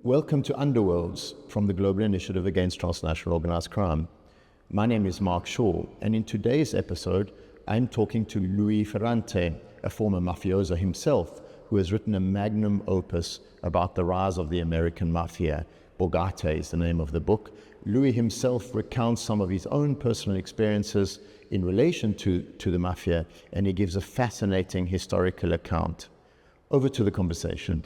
Welcome to Underworlds from the Global Initiative Against Transnational Organized Crime. My name is Mark Shaw, and in today's episode, I'm talking to Louis Ferrante, a former mafioso himself, who has written a magnum opus about the rise of the American Mafia. Borgata is the name of the book. Louis himself recounts some of his own personal experiences in relation to the Mafia, and he gives a fascinating historical account. Over to the conversation.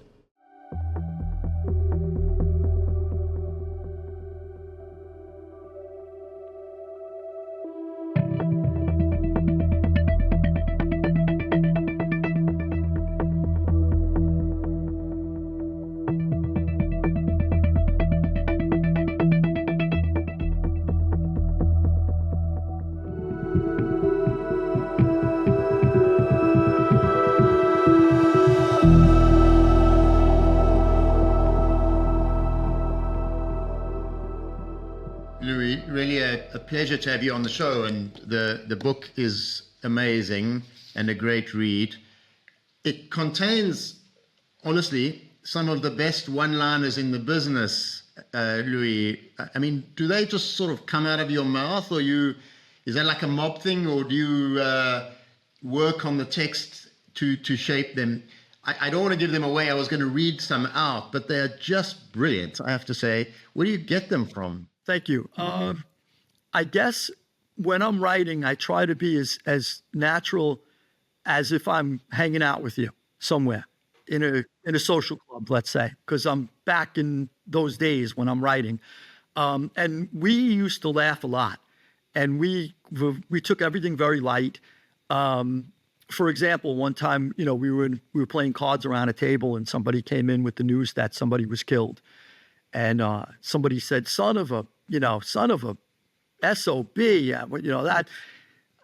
Louis, really a pleasure to have you on the show, and the book is amazing and a great read. It contains, honestly, some of the best one-liners in the business, Louis. I mean, do they just sort of come out of your mouth, or is that like a mob thing, or do you work on the text to shape them? I don't want to give them away. I was going to read some out, but they're just brilliant, I have to say. Where do you get them from? Thank you. I guess when I'm writing, I try to be as natural as if I'm hanging out with you somewhere in a social club, let's say, because I'm back in those days when I'm writing. And we used to laugh a lot, and we took everything very light. For example, one time, we were playing cards around a table, and somebody came in with the news that somebody was killed. And somebody said, son of a SOB, that,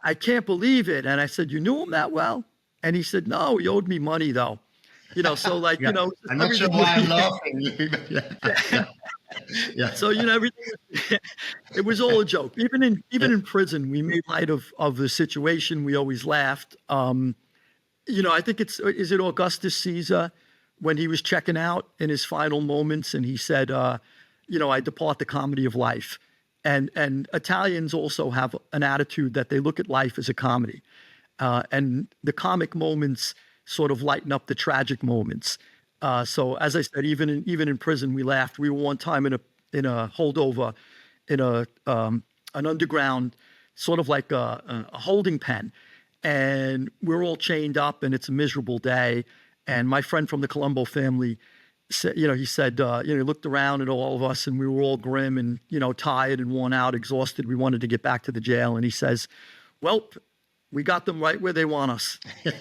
I can't believe it. And I said, you knew him that well? And he said, no, he owed me money though. So like, yeah. I'm not sure why I'm laughing. Yeah. So, everything, it was all a joke. Even in prison, we made light of the situation. We always laughed. I think is it Augustus Caesar, when he was checking out in his final moments, and he said, I depart the comedy of life. And Italians also have an attitude that they look at life as a comedy. And the comic moments sort of lighten up the tragic moments. So as I said, even in prison, we laughed. We were one time in a holdover in an underground, sort of like a holding pen. And we're all chained up, and it's a miserable day. And my friend from the Colombo family said, he looked around at all of us, and we were all grim and, tired and worn out, exhausted. We wanted to get back to the jail. And he says, well, we got them right where they want us. It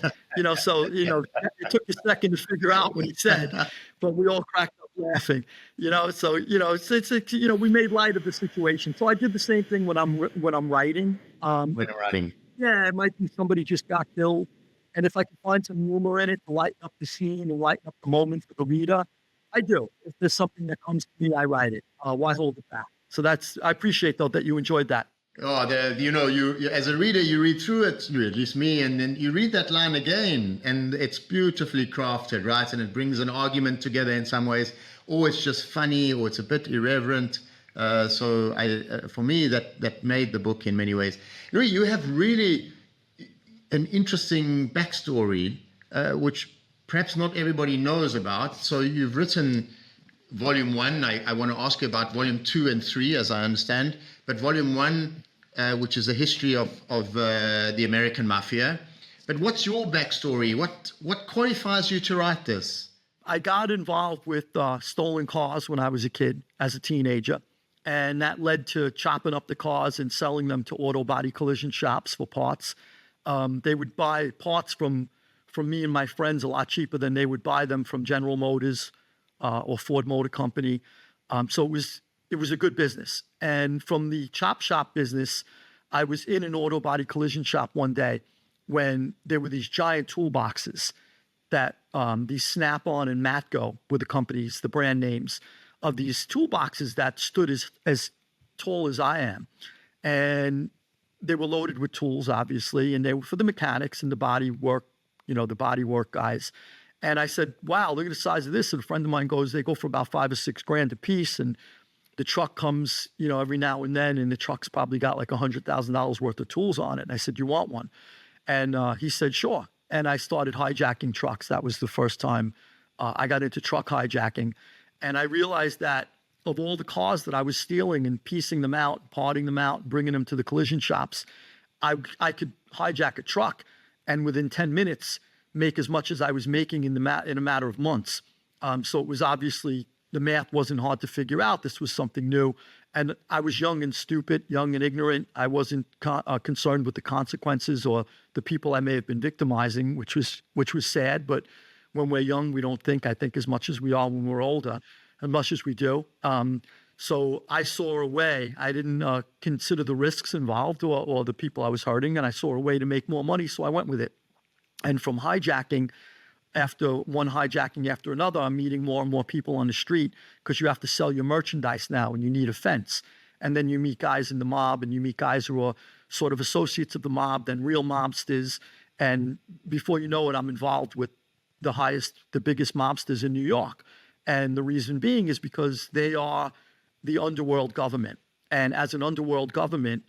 took a second to figure out what he said, but we all cracked up laughing, we made light of the situation. So I did the same thing when I'm writing. When I'm writing. Yeah, it might be somebody just got killed. And if I can find some humor in it to lighten up the scene and lighten up the moment for the reader, I do. If there's something that comes to me, I write it. Why hold it back? So I appreciate, though, that you enjoyed that. Oh, you as a reader, you read through it, at least me, and then you read that line again, and it's beautifully crafted, right? And it brings an argument together in some ways, or it's just funny, or it's a bit irreverent. For me, that made the book in many ways. You have really an interesting backstory, which perhaps not everybody knows about. So you've written Volume 1. I want to ask you about Volume 2 and 3, as I understand. But Volume 1, which is a history of the American Mafia. But what's your backstory? What qualifies you to write this? I got involved with stolen cars when I was a kid, as a teenager. And that led to chopping up the cars and selling them to auto body collision shops for parts. They would buy parts from me and my friends a lot cheaper than they would buy them from General Motors or Ford Motor Company. So it was a good business. And from the chop shop business, I was in an auto body collision shop one day when there were these giant toolboxes that these Snap-on and Matco were the companies, the brand names of these toolboxes that stood as tall as I am. And they were loaded with tools, obviously, and they were for the mechanics and the body work, the body work guys. And I said, wow, look at the size of this. And a friend of mine goes, they go for about $5 or $6 grand a piece. And the truck comes, every now and then, and the truck's probably got like $100,000 worth of tools on it. And I said, you want one? And he said, sure. And I started hijacking trucks. That was the first time I got into truck hijacking. And I realized that of all the cars that I was stealing and piecing them out, parting them out, bringing them to the collision shops, I could hijack a truck and within 10 minutes make as much as I was making in a matter of months. So it was obviously, the math wasn't hard to figure out. This was something new. And I was young and stupid, young and ignorant. I wasn't concerned with the consequences or the people I may have been victimizing, which was sad. But when we're young, we don't think, I think, as much as we are when we're older, as much as we do. So I saw a way. I didn't consider the risks involved or the people I was hurting, and I saw a way to make more money, so I went with it. And from hijacking, after one hijacking after another, I'm meeting more and more people on the street because you have to sell your merchandise now and you need a fence. And then you meet guys in the mob and you meet guys who are sort of associates of the mob, then real mobsters. And before you know it, I'm involved with the biggest mobsters in New York. And the reason being is because they are the underworld government. And as an underworld government,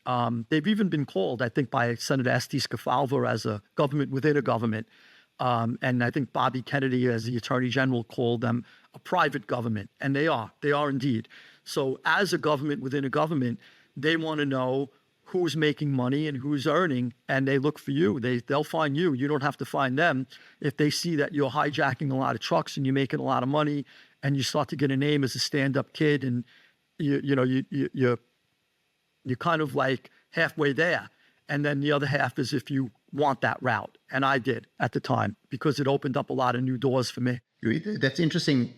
they've even been called, I think, by Senator Estes Kefauver as a government within a government. And I think Bobby Kennedy, as the Attorney General, called them a private government. And they are indeed. So as a government within a government, they want to know who's making money and who's earning, and they look for you. They'll find you. You don't have to find them. If they see that you're hijacking a lot of trucks and you're making a lot of money and you start to get a name as a stand-up kid and you're kind of like halfway there. And then the other half is if you want that route. And I did at the time because it opened up a lot of new doors for me. That's interesting.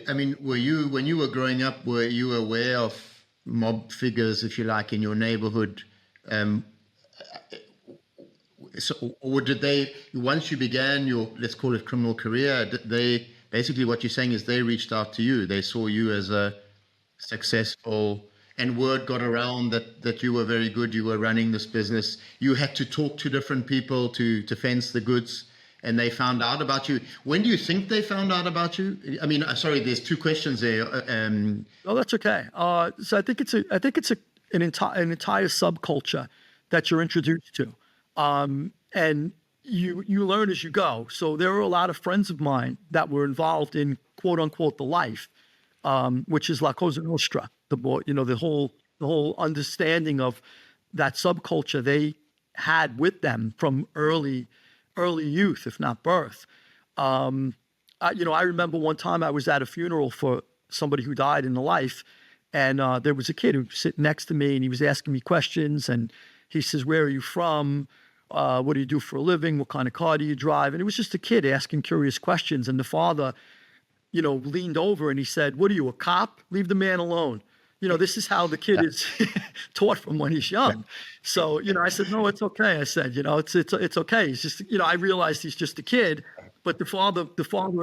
I mean, when you were growing up, were you aware of mob figures, if you like, in your neighborhood? Or did they, once you began your, let's call it, criminal career, basically what you're saying is they reached out to you. They saw you as a successful, and word got around that you were very good, you were running this business. You had to talk to different people to fence the goods, and they found out about you. When do you think they found out about you? I mean, sorry, there's two questions there. No, that's okay. So I think it's an entire subculture that you're introduced to, and you learn as you go. So there were a lot of friends of mine that were involved in quote unquote the life, which is La Cosa Nostra. The whole understanding of that subculture they had with them from early youth, if not birth. I remember one time I was at a funeral for somebody who died in the life, and there was a kid who was sitting next to me, and he was asking me questions, and he says, "Where are you from? What do you do for a living? What kind of car do you drive?" And it was just a kid asking curious questions, and the father, leaned over and he said, "What are you, a cop? Leave the man alone." This is how the kid is taught from when he's young. So, I said, "No, it's okay." I said, it's okay. He's just, I realized he's just a kid, but the father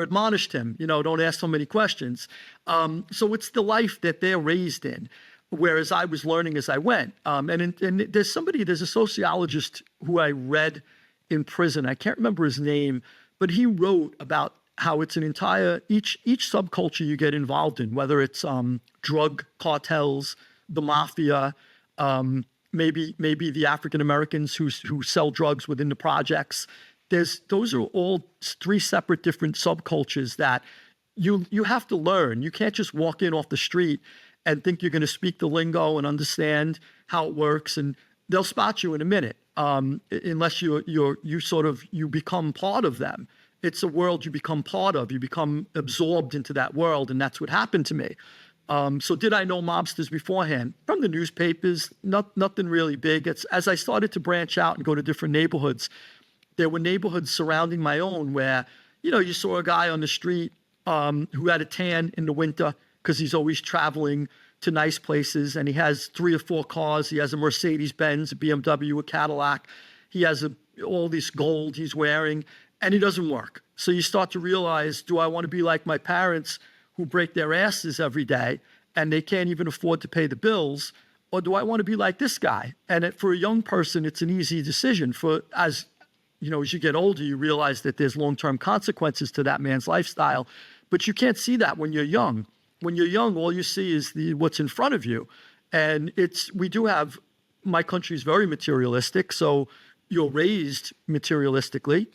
admonished him, don't ask so many questions. So it's the life that they're raised in, whereas I was learning as I went. And there's a sociologist who I read in prison. I can't remember his name, but he wrote about how it's an entire, each subculture you get involved in, whether it's drug cartels, the mafia, maybe the African Americans who sell drugs within the projects. Those are all three separate different subcultures that you have to learn. You can't just walk in off the street and think you're going to speak the lingo and understand how it works, and they'll spot you in a minute, unless you become part of them. It's a world you become part of. You become absorbed into that world, and that's what happened to me. So did I know mobsters beforehand? From the newspapers, nothing really big. It's as I started to branch out and go to different neighborhoods, there were neighborhoods surrounding my own where, you saw a guy on the street who had a tan in the winter because he's always traveling to nice places, and he has 3 or 4 cars. He has a Mercedes-Benz, a BMW, a Cadillac. He has all this gold he's wearing, and he doesn't work. So you start to realize, do I want to be like my parents who break their asses every day and they can't even afford to pay the bills? Or do I want to be like this guy? And for a young person, it's an easy decision. For as as you get older, you realize that there's long-term consequences to that man's lifestyle, but you can't see that when you're young. When you're young, all you see is what's in front of you. And my country's very materialistic. So you're raised materialistically.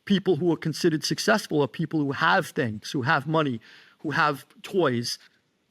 People who are considered successful are people who have things, who have money, who have toys.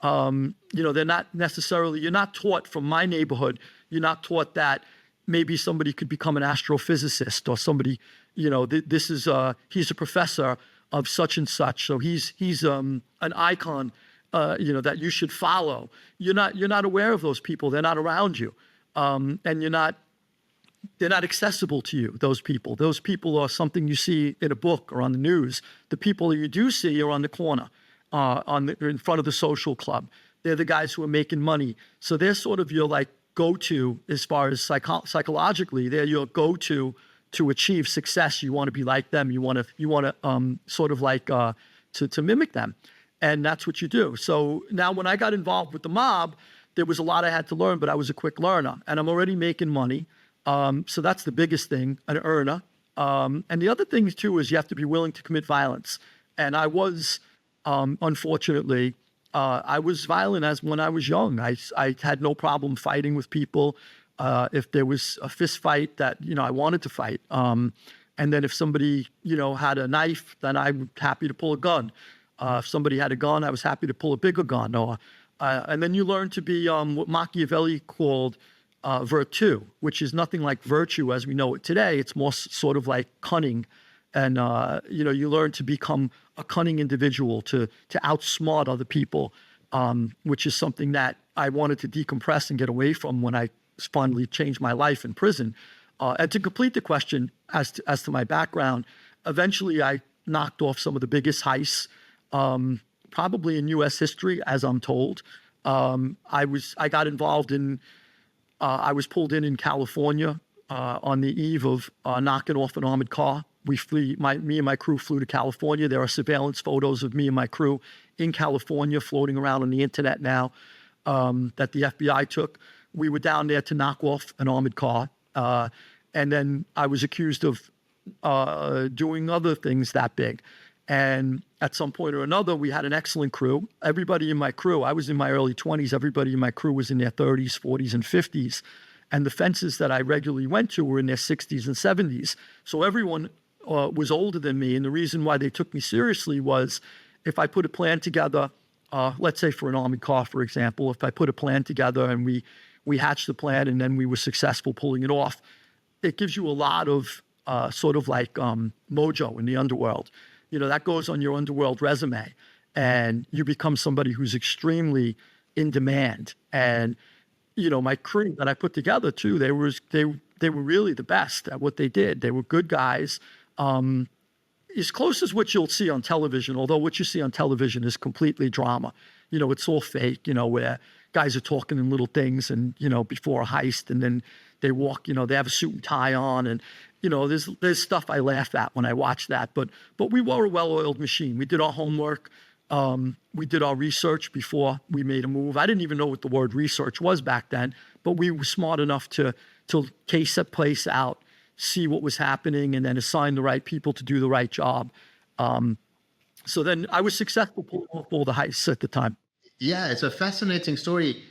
They're not necessarily, you're not taught from my neighborhood, you're not taught that maybe somebody could become an astrophysicist or somebody, he's a professor of such and such. So he's an icon, that you should follow. You're not aware of those people. They're not around you. And they're not accessible to you, those people. Those people are something you see in a book or on the news. The people you do see are on the corner, in front of the social club. They're the guys who are making money. So they're sort of your like go-to as far as psychologically. They're your go-to to achieve success. You want to be like them. You want to sort of like to mimic them. And that's what you do. So now when I got involved with the mob, there was a lot I had to learn, but I was a quick learner. And I'm already making money. So that's the biggest thing, an earner. And the other thing too is you have to be willing to commit violence. And I was, unfortunately, I was violent when I was young. I had no problem fighting with people. If there was a fist fight that, I wanted to fight. And then if somebody, had a knife, then I'm happy to pull a gun. If somebody had a gun, I was happy to pull a bigger gun. And then you learn to be what Machiavelli called virtue, which is nothing like virtue as we know it today. It's more sort of like cunning. And, you learn to become a cunning individual, to outsmart other people, which is something that I wanted to decompress and get away from when I finally changed my life in prison. And to complete the question as to my background, eventually I knocked off some of the biggest heists, probably in U.S. history, as I'm told. I got involved in, I was pulled in California on the eve of knocking off an armored car. Me and my crew flew to California. There are surveillance photos of me and my crew in California floating around on the internet now that the FBI took. We were down there to knock off an armored car. And then I was accused of doing other things that big. And at some point or another, we had an excellent crew. Everybody in my crew, I was in my early 20s, everybody in my crew was in their 30s, 40s, and 50s. And the fences that I regularly went to were in their 60s and 70s. So everyone was older than me. And the reason why they took me seriously was if I put a plan together, let's say for an armored car, for example, if I put a plan together and we hatched the plan and then we were successful pulling it off, it gives you a lot of sort of like mojo in the underworld. That goes on your underworld resume and you become somebody who's extremely in demand. And, my crew that I put together too, they were really the best at what they did. They were good guys. As close as what you'll see on television, although what you see on television is completely drama. It's all fake, where guys are talking in little things and, before a heist and then they walk, they have a suit and tie on and, there's stuff I laugh at when I watch that, but we were a well-oiled machine. We did our homework. We did our research before we made a move. I didn't even know what the word research was back then, but we were smart enough to case a place out, see what was happening, and then assign the right people to do the right job. So then I was successful pulling off all the heists at the time. Yeah, it's a fascinating story.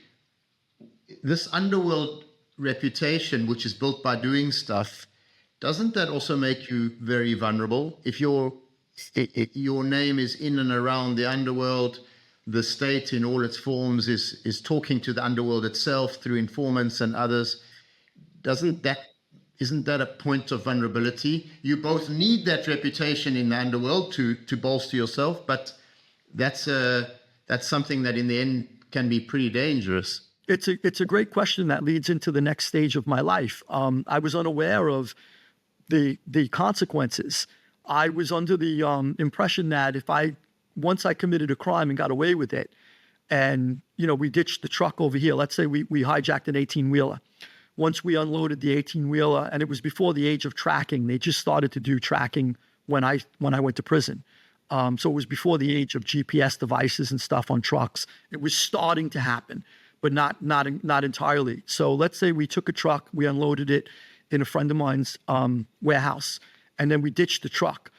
This underworld reputation, which is built by doing stuff, doesn't that also make you very vulnerable? If your name is in and around the underworld, the state in all its forms is talking to the underworld itself through informants and others, isn't that a point of vulnerability? You both need that reputation in the underworld to bolster yourself, but that's something that in the end can be pretty dangerous. It's a great question that leads into the next stage of my life. I was unaware of the consequences. I was under the impression that once I committed a crime and got away with it, and we ditched the truck over here. Let's say we hijacked an 18-wheeler. Once we unloaded the 18-wheeler, and it was before the age of tracking. They just started to do tracking when I went to prison. So it was before the age of GPS devices and stuff on trucks. It was starting to happen, but not entirely. So let's say we took a truck, we unloaded it. in a friend of mine's warehouse, and then we ditched the truck.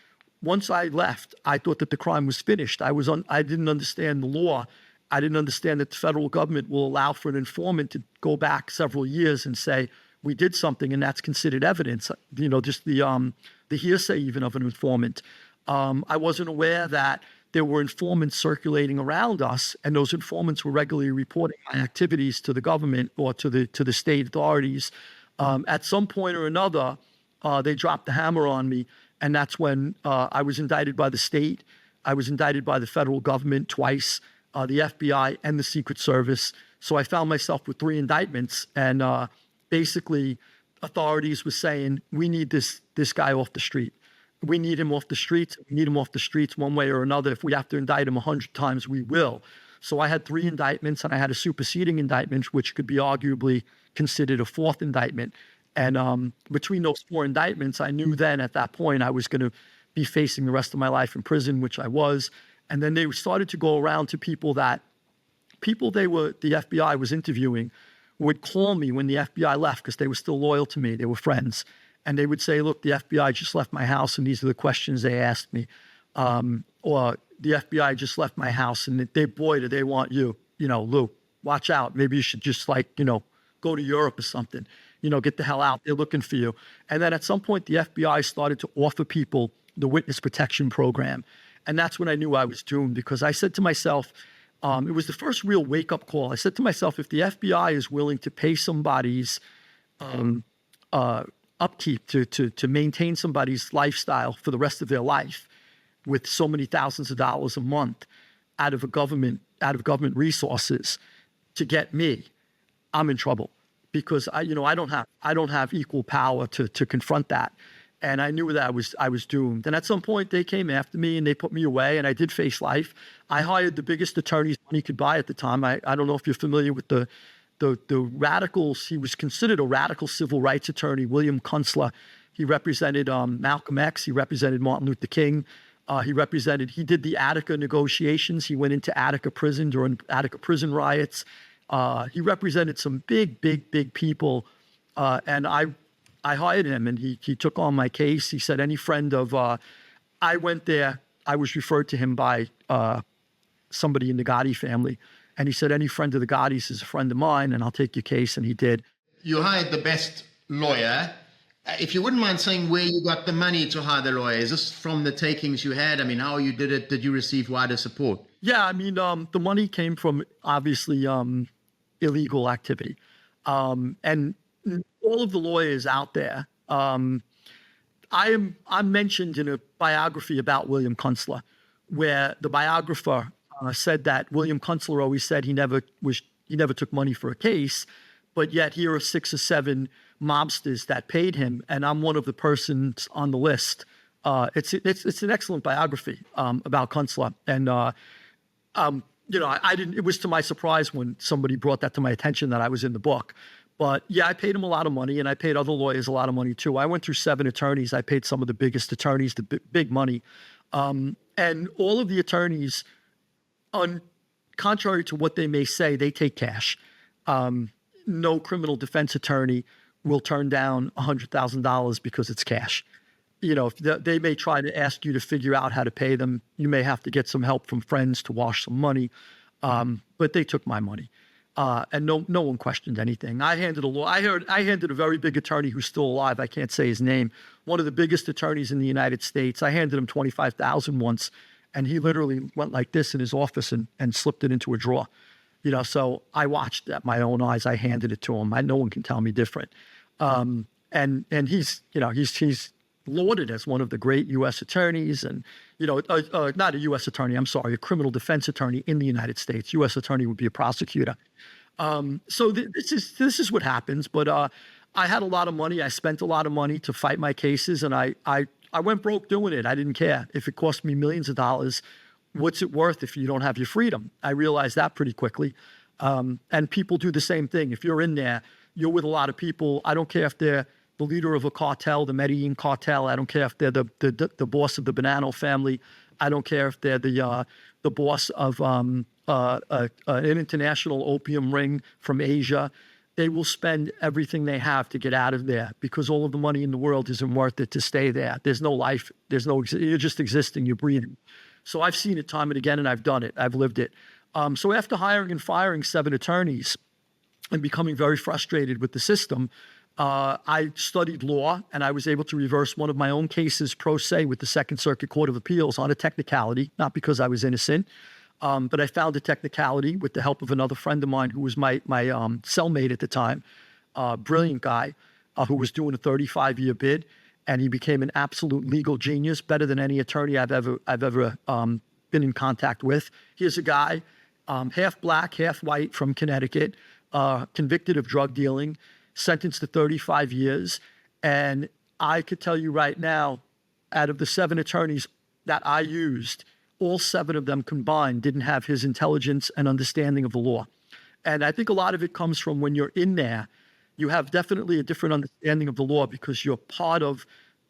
Once I left, I thought that the crime was finished. I didn't understand the law. I didn't understand that the federal government will allow for an informant to go back several years and say, we did something, and that's considered evidence. Just the hearsay even of an informant. I wasn't aware that there were informants circulating around us, and those informants were regularly reporting my activities to the government or to the state authorities. At some point or another, they dropped the hammer on me, and that's when I was indicted by the state. I was indicted by the federal government twice, the FBI and the Secret Service. So I found myself with 3 indictments, and basically authorities were saying, we need this guy off the street. We need him off the streets. We need him off the streets one way or another. If we have to indict him 100 times, we will. So I had 3 indictments, and I had a superseding indictment, which could be arguably considered a 4th indictment. And between those 4 indictments, I knew then at that point I was going to be facing the rest of my life in prison, which I was. And then they started to go around to the FBI was interviewing would call me when the FBI left, because they were still loyal to me. They were friends. And they would say, look, the FBI just left my house, and these are the questions they asked me. Or the FBI just left my house, and do they want you? Lou, watch out. Maybe you should just go to Europe or something. Get the hell out. They're looking for you. And then at some point, the FBI started to offer people the witness protection program. And that's when I knew I was doomed, because I said to myself, it was the first real wake-up call. I said to myself, if the FBI is willing to pay somebody's upkeep to maintain somebody's lifestyle for the rest of their life with so many thousands of dollars a month out of government resources to get me, I'm in trouble, because I don't have equal power to confront that. And I knew that I was doomed. And at some point they came after me and they put me away, and I did face life. I hired the biggest attorneys money could buy at the time. I don't know if you're familiar with the radicals. He was considered a radical civil rights attorney, William Kunstler. He represented Malcolm X. He represented Martin Luther King. He did the Attica negotiations. He went into Attica prison during Attica prison riots. He represented some big people. And I hired him, and he took on my case. He said, any friend of, I went there, I was referred to him by somebody in the Gotti family. And he said, any friend of the Gottis is a friend of mine, and I'll take your case. And he did. You hired the best lawyer. If you wouldn't mind saying where you got the money to hire the lawyer, is this from the takings you had? I mean, how you did it? Did you receive wider support? Yeah, I mean, the money came from obviously illegal activity. And all of the lawyers out there, I'm mentioned in a biography about William Kunstler, where the biographer said that William Kunstler always said he never took money for a case, but yet here are 6 or 7 mobsters that paid him, and I'm one of the persons on the list. It's an excellent biography about Kunstler, and I didn't. It was to my surprise when somebody brought that to my attention that I was in the book. But yeah, I paid him a lot of money, and I paid other lawyers a lot of money too. I went through 7 attorneys. I paid some of the biggest attorneys the big money, and all of the attorneys, contrary to what they may say, they take cash. No criminal defense attorney will turn down $100,000 because it's cash. If they may try to ask you to figure out how to pay them. You may have to get some help from friends to wash some money, but they took my money. And no one questioned anything. I handed a very big attorney who's still alive. I can't say his name. One of the biggest attorneys in the United States. I handed him $25,000 once, and he literally went like this in his office and slipped it into a drawer. So I watched at my own eyes. I handed it to him. No one can tell me different. And he's lauded as one of the great U.S. attorneys, and not a U.S. attorney. I'm sorry, a criminal defense attorney in the United States. U.S. attorney would be a prosecutor. So this is what happens. But I had a lot of money. I spent a lot of money to fight my cases, and I went broke doing it. I didn't care if it cost me millions of dollars. What's it worth if you don't have your freedom? I realized that pretty quickly. And people do the same thing. If you're in there, you're with a lot of people. I don't care if they're the leader of a cartel, the Medellin cartel. I don't care if they're the boss of the Bonanno family. I don't care if they're the boss of an international opium ring from Asia. they will spend everything they have to get out of there, because all of the money in the world isn't worth it to stay there. There's no life. You're just existing, you're breathing. So I've seen it time and again, and I've done it. I've lived it. So after hiring and firing 7 attorneys and becoming very frustrated with the system, I studied law, and I was able to reverse one of my own cases pro se with the Second Circuit Court of Appeals on a technicality, not because I was innocent, but I found a technicality with the help of another friend of mine who was my cellmate at the time, brilliant guy who was doing a 35-year bid, and he became an absolute legal genius, better than any attorney I've ever been in contact with. Here's a guy, half black, half white, from Connecticut, convicted of drug dealing, sentenced to 35 years. And I could tell you right now, out of the 7 attorneys that I used, all 7 of them combined didn't have his intelligence and understanding of the law. And I think a lot of it comes from when you're in there, you have definitely a different understanding of the law because you're part of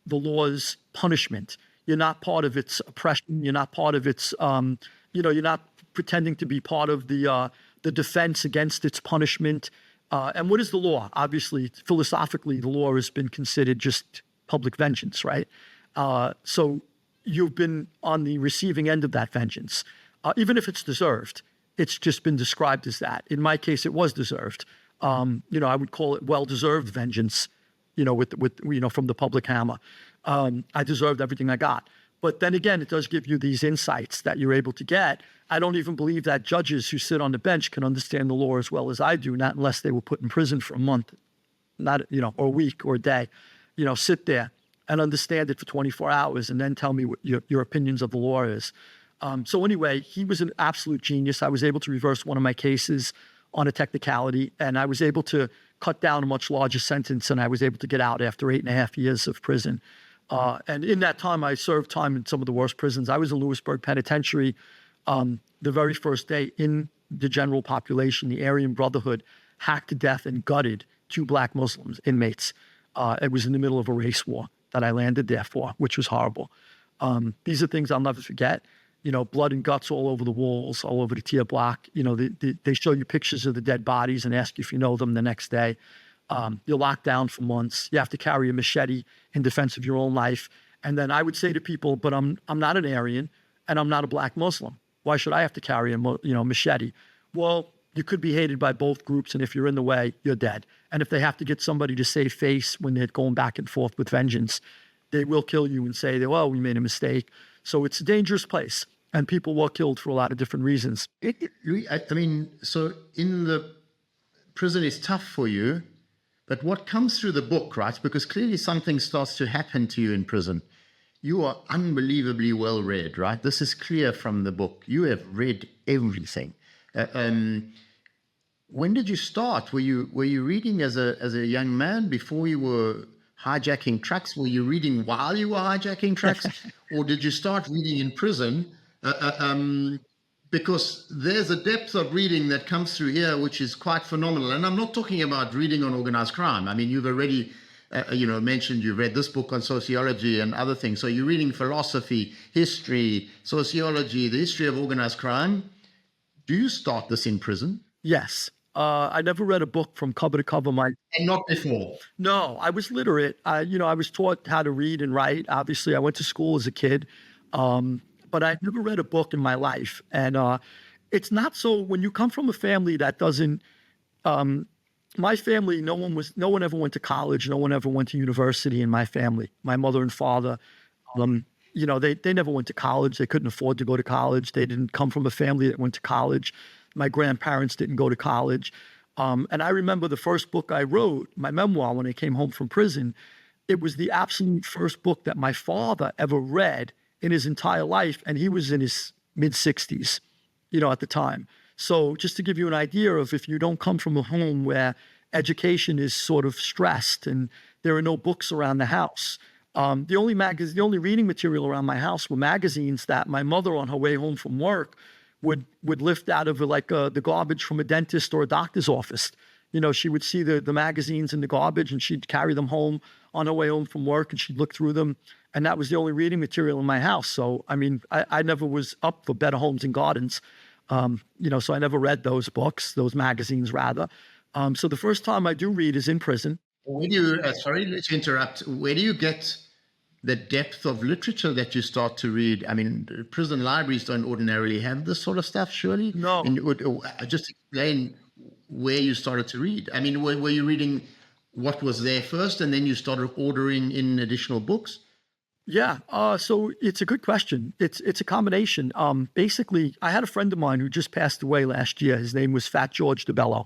the law's punishment. You're not part of its oppression. You're not part of its, you're not pretending to be part of the defense against its punishment. And what is the law? Obviously, philosophically, the law has been considered just public vengeance, right? So you've been on the receiving end of that vengeance. Even if it's deserved, it's just been described as that. In my case, it was deserved. I would call it well-deserved vengeance, with from the public hammer. I deserved everything I got. But then again, it does give you these insights that you're able to get. I don't even believe that judges who sit on the bench can understand the law as well as I do, not unless they were put in prison for a month, or a week or a day, sit there and understand it for 24 hours and then tell me what your opinions of the law is. So anyway, he was an absolute genius. I was able to reverse one of my cases on a technicality, and I was able to cut down a much larger sentence, and I was able to get out after 8.5 years of prison. And in that time, I served time in some of the worst prisons. I was in Lewisburg Penitentiary the very first day in the general population. The Aryan Brotherhood hacked to death and gutted 2 black Muslims inmates. It was in the middle of a race war that I landed there for, which was horrible. These are things I'll never forget. Blood and guts all over the walls, all over the tier block. They show you pictures of the dead bodies and ask you if you know them the next day. You're locked down for months. You have to carry a machete in defense of your own life. And then I would say to people, but I'm not an Aryan and I'm not a black Muslim. Why should I have to carry a machete? Well, you could be hated by both groups, and if you're in the way, you're dead. And if they have to get somebody to save face when they're going back and forth with vengeance, they will kill you and say, well, we made a mistake. So it's a dangerous place, and people were killed for a lot of different reasons. So in the prison is tough for you, but what comes through the book, right? Because clearly something starts to happen to you in prison. You are unbelievably well read, right? This is clear from the book. You have read everything. When did you start? Were you reading as a young man before you were hijacking trucks? Were you reading while you were hijacking trucks, or did you start reading in prison? Because there's a depth of reading that comes through here, which is quite phenomenal. And I'm not talking about reading on organized crime. I mean, you've already, mentioned you've read this book on sociology and other things. So you're reading philosophy, history, sociology, the history of organized crime. Do you start this in prison? Yes. I never read a book from cover to cover. And not before? No, I was literate. I was taught how to read and write. Obviously, I went to school as a kid. But I never read a book in my life. And it's not so, when you come from a family that doesn't, my family, no one ever went to college. No one ever went to university in my family. My mother and father, they never went to college. They couldn't afford to go to college. They didn't come from a family that went to college. My grandparents didn't go to college. And I remember the first book I wrote, my memoir, when I came home from prison, it was the absolute first book that my father ever read in his entire life, and he was in his mid-60s, at the time. So just to give you an idea of, if you don't come from a home where education is sort of stressed and there are no books around the house, the only reading material around my house were magazines that my mother, on her way home from work, would lift out of the garbage from a dentist or a doctor's office. She would see the magazines in the garbage, and she'd carry them home on her way home from work, and she'd look through them. And that was the only reading material in my house. So, I never was up for Better Homes and Gardens. So I never read those books, those magazines rather. So the first time I do read is in prison. Where do you, sorry to interrupt, where do you get the depth of literature that you start to read? I mean, prison libraries don't ordinarily have this sort of stuff, surely? No. And just explain where you started to read. I mean, were you reading what was there first and then you started ordering in additional books? Yeah, so it's a good question. It's a combination. Basically, I had a friend of mine who just passed away last year. His name was Fat George DeBello.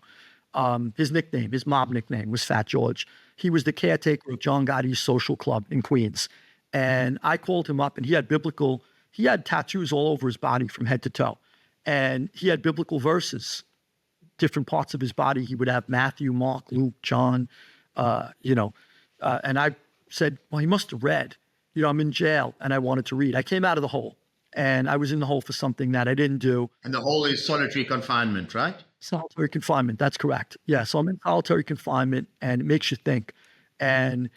His nickname, his mob nickname was Fat George. He was the caretaker of John Gotti's social club in Queens. And I called him up, and he had tattoos all over his body from head to toe. And he had biblical verses, different parts of his body. He would have Matthew, Mark, Luke, John, and I said, well, he must have read. I'm in jail and I wanted to read. I came out of the hole, and I was in the hole for something that I didn't do. And the hole is solitary confinement, right? Solitary confinement, that's correct. Yeah, so I'm in solitary confinement, and it makes you think. And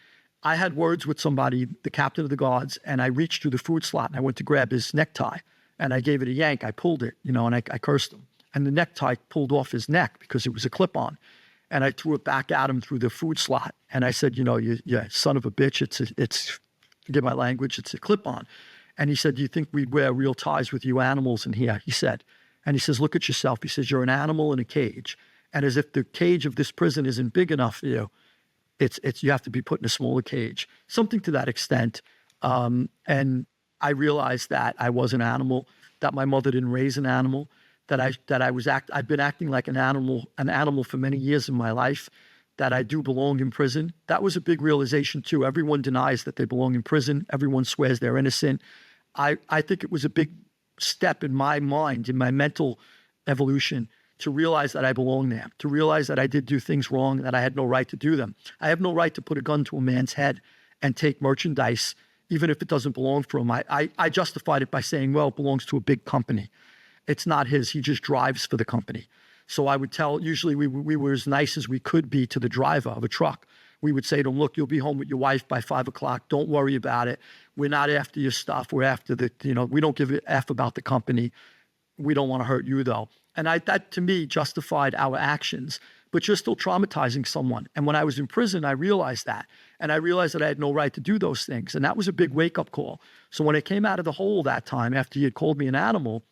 I had words with somebody, the captain of the guards, and I reached through the food slot and I went to grab his necktie, and I gave it a yank. I pulled it, and I cursed him. And the necktie pulled off his neck because it was a clip-on. And I threw it back at him through the food slot. And I said, you son of a bitch, it's forgive my language, it's a clip-on. And he said, do you think we'd wear real ties with you animals in here? He said. And he says, look at yourself. He says, you're an animal in a cage. And as if the cage of this prison isn't big enough for you, you have to be put in a smaller cage, something to that extent. And I realized that I was an animal, that my mother didn't raise an animal, I've been acting like an animal for many years in my life, that I do belong in prison. That was a big realization too. Everyone denies that they belong in prison. Everyone swears they're innocent. I think it was a big step in my mind, in my mental evolution, to realize that I belong there, to realize that I did do things wrong, that I had no right to do them. I have no right to put a gun to a man's head and take merchandise, even if it doesn't belong to him. I justified it by saying, well, it belongs to a big company. It's not his. He just drives for the company. So I would tell, usually we were as nice as we could be to the driver of a truck. We would say to him, look, you'll be home with your wife by 5 o'clock. Don't worry about it. We're not after your stuff. We're after we don't give a F about the company. We don't want to hurt you though. And that to me justified our actions, but you're still traumatizing someone. And when I was in prison, I realized that. And I realized that I had no right to do those things. And that was a big wake-up call. So when I came out of the hole that time, after he had called me an animal,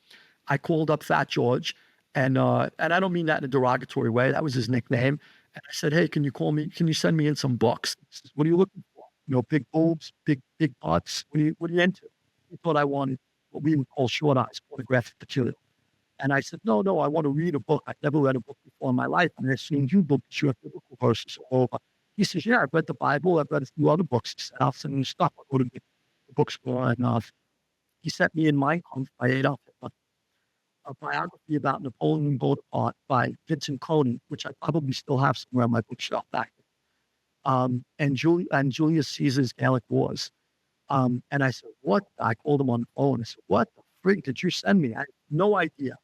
I called up Fat George. And I don't mean that in a derogatory way. That was his nickname. And I said, hey, can you send me in some books? He says, what are you looking for? Big boobs, big butts. What are you into? He thought I wanted what we would call short eyes, pornographic material. And I said, no, I want to read a book. I've never read a book before in my life. And I've seen you books, you have biblical verses all over. He says, yeah, I've read the Bible. I've read a few other books. He said, I'll send you stuff. I'll go to the bookstore. And he sent me in Mein Kampf by Adolf Hitler, a biography about Napoleon Bonaparte by Vincent Conan, which I probably still have somewhere on my bookshelf back there. And Julius Caesar's Gallic Wars. And I said, what? I called him on the phone. I said, what the frig did you send me? I had no idea.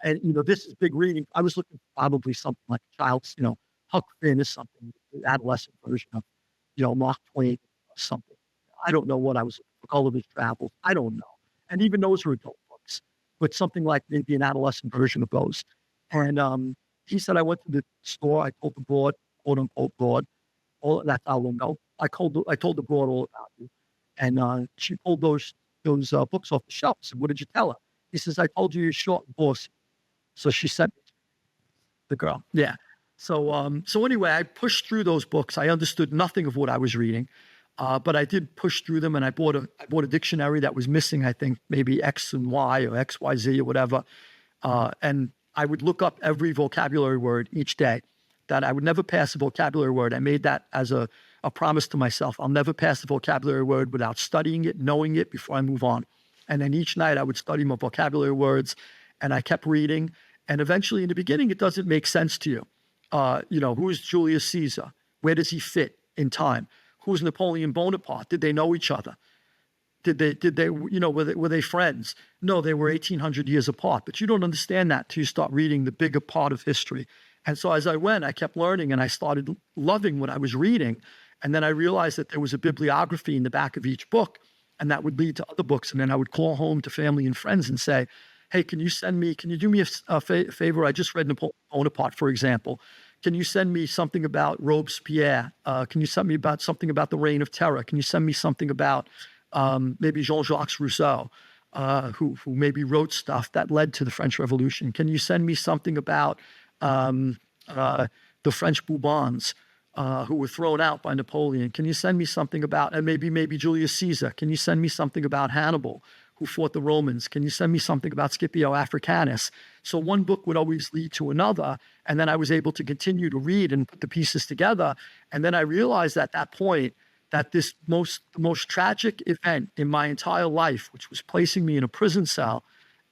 And, this is big reading. I was looking for probably something like a child's, Huck Finn is something, the adolescent version of, Mark Twain or something. I don't know what I was looking for, Gulliver's Travels. I don't know. And even those were adult books, but something like maybe an adolescent version of those. And he said, I went to the store. I told the broad, quote unquote broad, all that's our lingo. I told the broad all about you. And she pulled those books off the shelf. I said, what did you tell her? He says, I told you you're short and bossy. So she sent me the girl. Yeah. So anyway, I pushed through those books. I understood nothing of what I was reading, but I did push through them. And I bought a dictionary that was missing, I think, maybe X and Y or XYZ or whatever. And I would look up every vocabulary word each day, that I would never pass a vocabulary word. I made that as a promise to myself. I'll never pass a vocabulary word without studying it, knowing it before I move on. And then each night I would study my vocabulary words, and I kept reading. And eventually, in the beginning, it doesn't make sense to you. Who is Julius Caesar? Where does he fit in time? Who's Napoleon Bonaparte? Did they know each other? Did they, were they friends? No, they were 1,800 years apart. But you don't understand that till you start reading the bigger part of history. And so as I went, I kept learning, and I started loving what I was reading. And then I realized that there was a bibliography in the back of each book, and that would lead to other books. And then I would call home to family and friends and say, hey, can you do me a favor? I just read Napoleon Bonaparte, for example. Can you send me something about Robespierre? Can you send me about something about the Reign of Terror? Can you send me something about maybe Jean-Jacques Rousseau, who maybe wrote stuff that led to the French Revolution? Can you send me something about the French Bourbons, who were thrown out by Napoleon? Can you send me something about, and maybe Julius Caesar? Can you send me something about Hannibal, who fought the Romans? Can you send me something about Scipio Africanus? So one book would always lead to another. And then I was able to continue to read and put the pieces together. And then I realized at that point that the most tragic event in my entire life, which was placing me in a prison cell,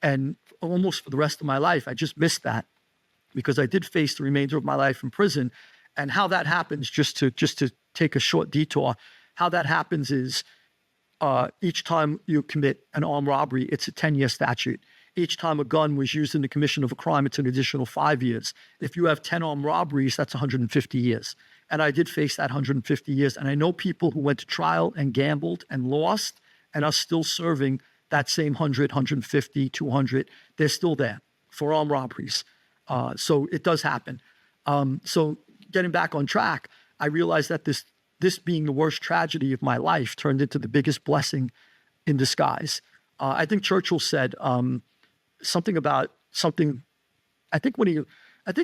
and almost for the rest of my life, I just missed that because I did face the remainder of my life in prison. And how that happens, just to take a short detour, how that happens is each time you commit an armed robbery, it's a 10-year statute. Each time a gun was used in the commission of a crime, it's an additional 5 years. If you have 10 armed robberies, that's 150 years. And I did face that 150 years. And I know people who went to trial and gambled and lost and are still serving that same 100, 150, 200. They're still there for armed robberies. So it does happen. So getting back on track, I realized that this being the worst tragedy of my life turned into the biggest blessing in disguise. I think Churchill said something about something. I think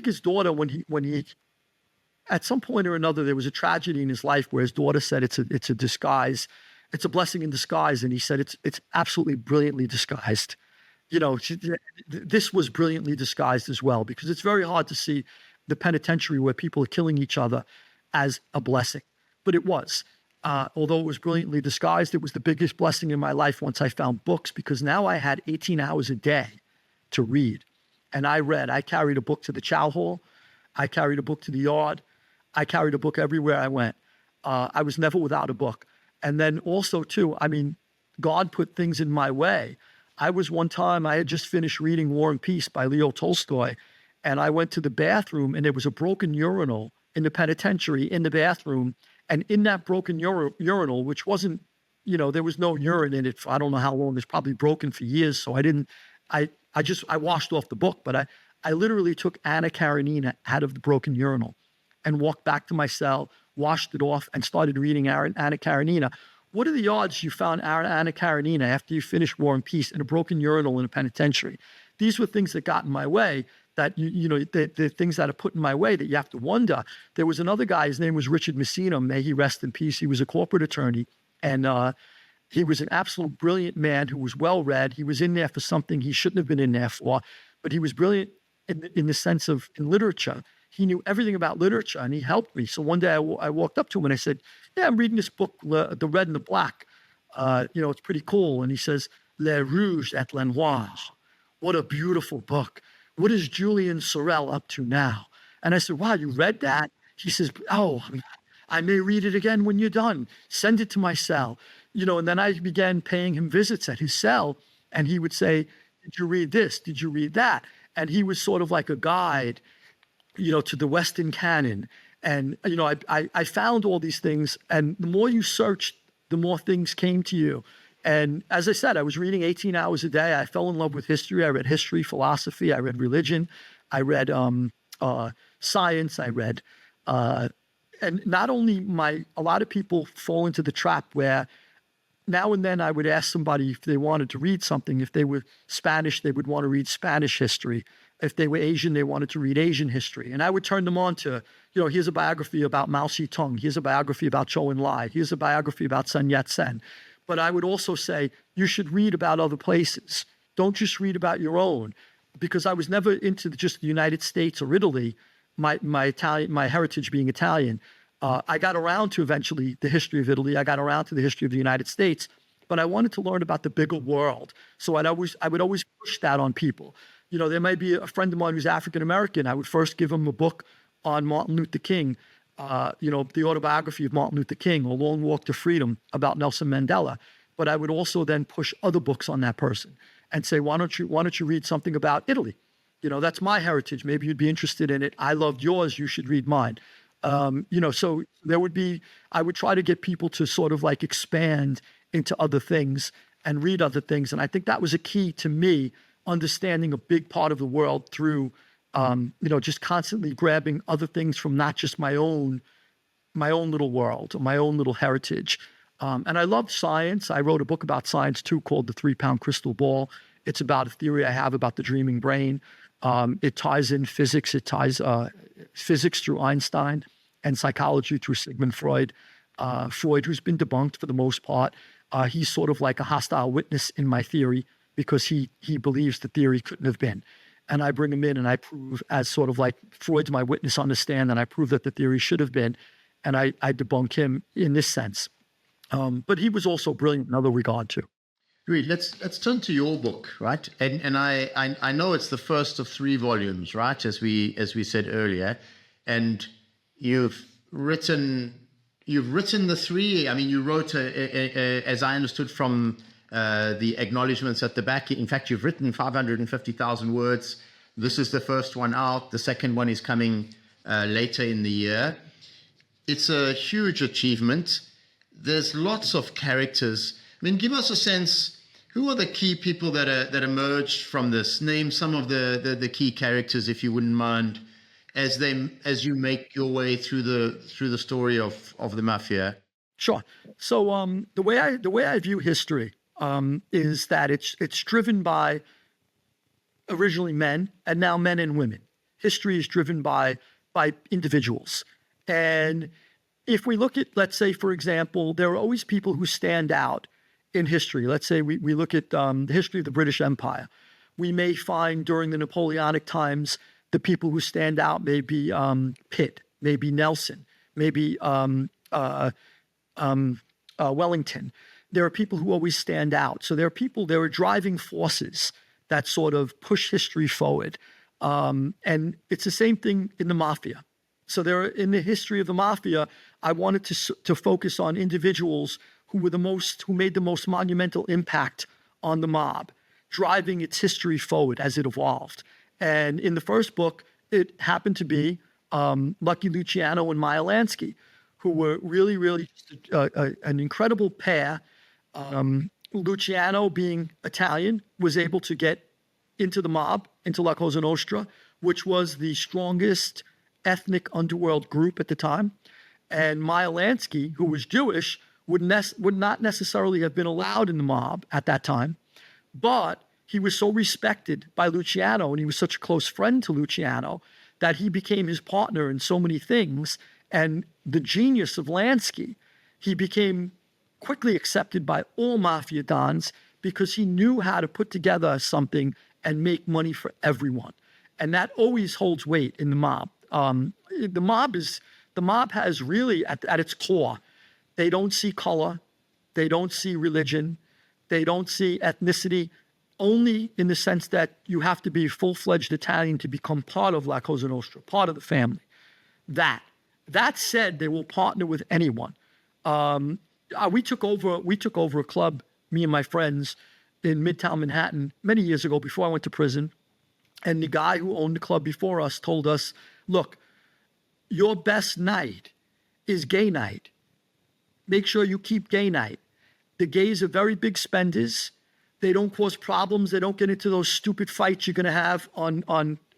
his daughter, when he, at some point or another, there was a tragedy in his life where his daughter said it's a disguise, it's a blessing in disguise, and he said it's absolutely brilliantly disguised. You know, this was brilliantly disguised as well, because it's very hard to see the penitentiary where people are killing each other as a blessing. But it was. Although it was brilliantly disguised, it was the biggest blessing in my life once I found books, because now I had 18 hours a day to read. And I read. I carried a book to the chow hall. I carried a book to the yard. I carried a book everywhere I went. I was never without a book. And then also, too, I mean, God put things in my way. I had just finished reading War and Peace by Leo Tolstoy, and I went to the bathroom, and there was a broken urinal in the penitentiary in the bathroom. And in that broken urinal, which wasn't, there was no urine in it for I don't know how long. It's probably broken for years. So I washed off the book, but I literally took Anna Karenina out of the broken urinal and walked back to my cell, washed it off, and started reading Anna Karenina. What are the odds you found Anna Karenina after you finished War and Peace in a broken urinal in a penitentiary? These were things that got in my way, that, the things that are put in my way that you have to wonder. There was another guy, his name was Richard Messina, may he rest in peace. He was a corporate attorney, and he was an absolute brilliant man who was well-read. He was in there for something he shouldn't have been in there for, but he was brilliant in the sense of in literature. He knew everything about literature, and he helped me. So one day I walked up to him and I said, yeah, I'm reading this book, The Red and the Black. It's pretty cool. And he says, Le Rouge et le Noir. What a beautiful book. What is Julian Sorel up to now? And I said, wow, you read that? He says, oh, I may read it again when you're done. Send it to my cell. And then I began paying him visits at his cell, and he would say, did you read this? Did you read that? And he was sort of like a guide, to the Western canon. And, I found all these things, and the more you searched, the more things came to you. And as I said, I was reading 18 hours a day. I fell in love with history. I read history, philosophy. I read religion. I read science. I read, and not only a lot of people fall into the trap where now and then I would ask somebody if they wanted to read something. If they were Spanish, they would want to read Spanish history. If they were Asian, they wanted to read Asian history. And I would turn them on to, here's a biography about Mao Zedong. Here's a biography about Zhou Enlai. Here's a biography about Sun Yat-sen. But I would also say, you should read about other places. Don't just read about your own. Because I was never into just the United States or Italy, my heritage being Italian. I got around to eventually the history of Italy. I got around to the history of the United States. But I wanted to learn about the bigger world. So I would always push that on people. There might be a friend of mine who's African-American. I would first give him a book on Martin Luther King, the autobiography of Martin Luther King, A Long Walk to Freedom about Nelson Mandela. But I would also then push other books on that person and say, why don't you read something about Italy? That's my heritage. Maybe you'd be interested in it. I loved yours. You should read mine. So I would try to get people to sort of like expand into other things and read other things. And I think that was a key to me understanding a big part of the world through just constantly grabbing other things from not just my own little world, or my own little heritage. And I love science. I wrote a book about science too called The 3-Pound Crystal Ball. It's about a theory I have about the dreaming brain. It ties in physics. It ties physics through Einstein and psychology through Sigmund Freud. Freud, who's been debunked for the most part, he's sort of like a hostile witness in my theory because he believes the theory couldn't have been. And I bring him in and I prove, as sort of like Freud's my witness on the stand, and I prove that the theory should have been, and I debunk him in this sense. But he was also brilliant in other regard too. Louis, let's turn to your book, right? And I know it's the first of 3 volumes, right? As we said earlier, and you've written the 3. I mean, you wrote, as I understood from the acknowledgements at the back. In fact, you've written 550,000 words. This is the first one out. The second one is coming later in the year. It's a huge achievement. There's lots of characters. I mean, give us a sense. Who are the key people that emerged from this? Name some of the key characters, if you wouldn't mind, as you make your way through the story of the mafia. Sure. So the way I view history is that it's driven by originally men and now men and women. History is driven by individuals. And if we look at, let's say, for example, there are always people who stand out in history. Let's say we look at the history of the British Empire. We may find during the Napoleonic times, the people who stand out may be Pitt, maybe Nelson, maybe Wellington. There are people who always stand out. So there are driving forces that sort of push history forward. And it's the same thing in the mafia. So in the history of the mafia, I wanted to focus on individuals who made the most monumental impact on the mob, driving its history forward as it evolved. And in the first book, it happened to be Lucky Luciano and Meyer Lansky, who were really, really an incredible pair. Luciano, being Italian, was able to get into the mob, into La Cosa Nostra, which was the strongest ethnic underworld group at the time. And Meyer Lansky, who was Jewish, would not necessarily have been allowed in the mob at that time, but he was so respected by Luciano, and he was such a close friend to Luciano, that he became his partner in so many things. And the genius of Lansky, he became quickly accepted by all mafia dons because he knew how to put together something and make money for everyone. And that always holds weight in the mob. The mob has really at its core, they don't see color, they don't see religion, they don't see ethnicity, only in the sense that you have to be a full-fledged Italian to become part of La Cosa Nostra, part of the family. That said, they will partner with anyone. We took over a club, me and my friends, in Midtown Manhattan many years ago before I went to prison. And the guy who owned the club before us told us, look, your best night is gay night. Make sure you keep gay night. The gays are very big spenders. They don't cause problems. They don't get into those stupid fights you're going to have on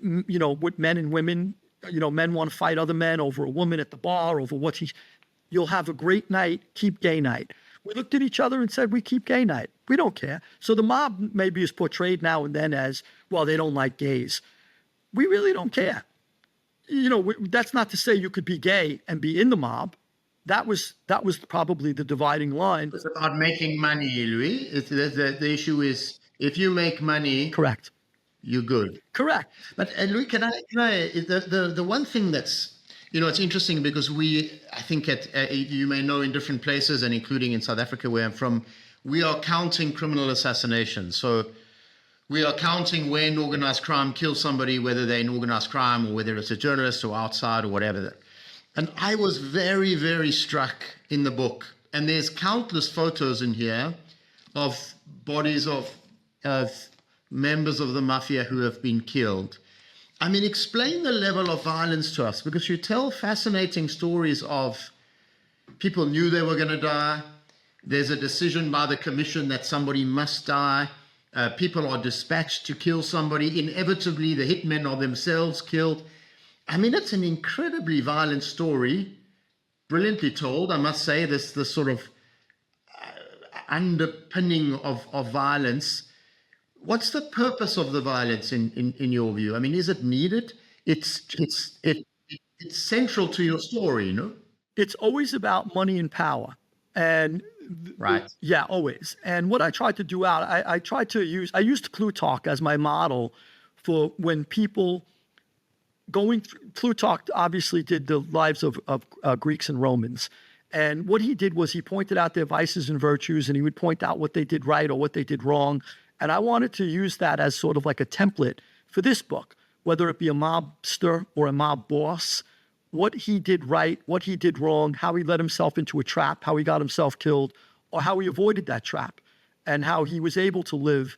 with men and women. Men want to fight other men over a woman at the bar, over you'll have a great night, keep gay night. We looked at each other and said, we keep gay night. We don't care. So the mob maybe is portrayed now and then as, well, they don't like gays. We really don't care. That's not to say you could be gay and be in the mob. That was probably the dividing line. It's about making money, Louis. The issue is, if you make money, correct, you're good. Correct. But Louis, can I? The one thing that's it's interesting because I think you may know in different places and including in South Africa where I'm from, we are counting criminal assassinations. So we are counting when organized crime kills somebody, whether they're in organized crime or whether it's a journalist or outside or whatever. And I was very, very struck in the book. And there's countless photos in here of bodies of members of the mafia who have been killed. I mean, explain the level of violence to us, because you tell fascinating stories of people knew they were going to die. There's a decision by the commission that somebody must die. People are dispatched to kill somebody. Inevitably, the hitmen are themselves killed. I mean, it's an incredibly violent story, brilliantly told. I must say, this sort of underpinning of violence. What's the purpose of the violence in your view? I mean, is it needed? It's central to your story, you know? It's always about money and power. And Right. yeah, always. And what I tried to do I used Plutarch as my model for when people Plutarch obviously did the lives of Greeks and Romans. And what he did was he pointed out their vices and virtues, and he would point out what they did right or what they did wrong. And I wanted to use that as sort of like a template for this book, whether it be a mobster or a mob boss, what he did right, what he did wrong, how he let himself into a trap, how he got himself killed, or how he avoided that trap, and how he was able to live.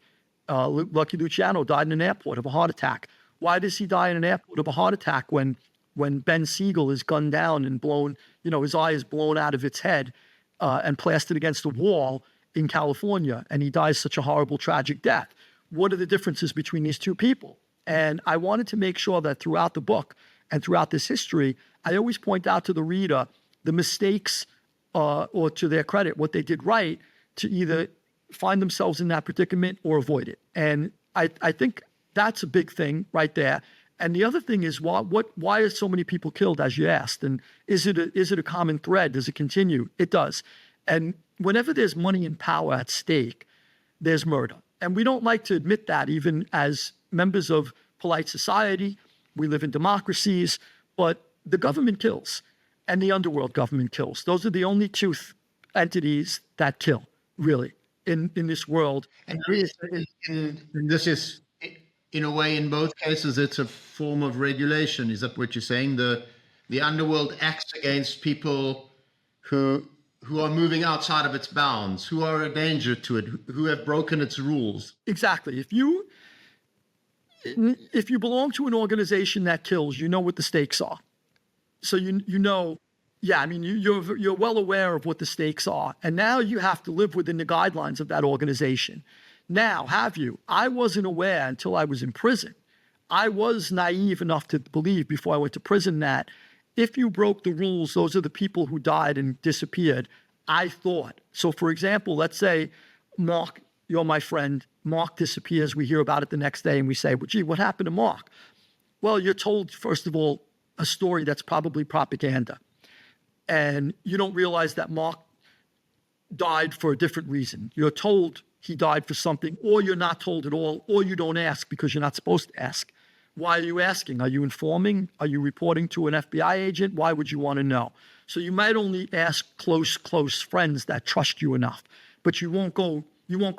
Lucky Luciano died in an airport of a heart attack. Why does he die in an airport of a heart attack when Ben Siegel is gunned down and blown, his eye is blown out of its head and plastered against a wall in California, and he dies such a horrible, tragic death? What are the differences between these two people? And I wanted to make sure that throughout the book and throughout this history, I always point out to the reader the mistakes or, to their credit, what they did right to either find themselves in that predicament or avoid it. And I think that's a big thing right there. And the other thing is why are so many people killed, as you asked? And is it a common thread? Does it continue? It does. And whenever there's money and power at stake, there's murder. And we don't like to admit that, even as members of polite society. We live in democracies, but the government kills and the underworld government kills. Those are the only two entities that kill, really, in this world. And this is, in a way, in both cases, it's a form of regulation. Is that what you're saying? The underworld acts against people who are moving outside of its bounds, who are a danger to it, who have broken its rules. Exactly. If you belong to an organization that kills, you know what the stakes are. So you know, yeah, I mean, you're well aware of what the stakes are. And now you have to live within the guidelines of that organization. Now, have you? I wasn't aware until I was in prison. I was naive enough to believe before I went to prison that if you broke the rules, those are the people who died and disappeared. I thought. So, for example, let's say, Mark, you're my friend. Mark disappears. We hear about it the next day and we say, well, gee, what happened to Mark? Well, you're told, first of all, a story that's probably propaganda. And you don't realize that Mark died for a different reason. You're told he died for something, or you're not told at all, or you don't ask because you're not supposed to ask. Why are you asking? Are you informing? Are you reporting to an FBI agent? Why would you want to know? So you might only ask close friends that trust you enough, but you won't go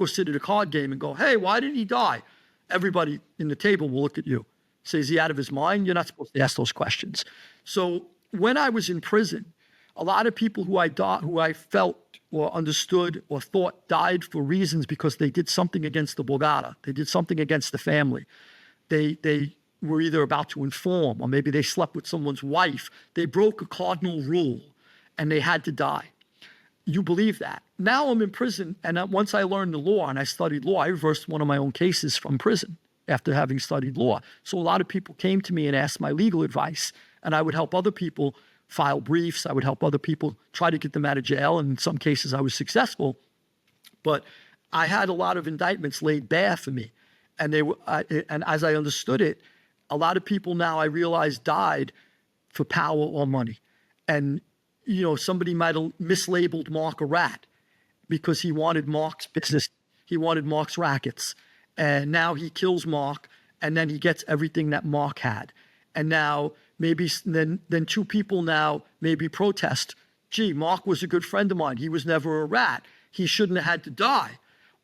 sit at a card game and go, hey, why did he die? Everybody in the table will look at you. Say, is he out of his mind? You're not supposed to ask those questions. So when I was in prison, a lot of people who I felt or understood or thought died for reasons because they did something against the Borgata. They did something against the family. They were either about to inform, or maybe they slept with someone's wife. They broke a cardinal rule and they had to die. You believe that. Now I'm in prison, and once I learned the law and I studied law, I reversed one of my own cases from prison after having studied law. So a lot of people came to me and asked my legal advice, and I would help other people file briefs. I would help other people try to get them out of jail, and in some cases I was successful. But I had a lot of indictments laid bare for me, and and as I understood it, a lot of people now I realize died for power or money. And somebody might have mislabeled Mark a rat because he wanted Mark's business. He wanted Mark's rackets. And now he kills Mark, and then he gets everything that Mark had. And now maybe then two people now maybe protest. Gee, Mark was a good friend of mine. He was never a rat. He shouldn't have had to die.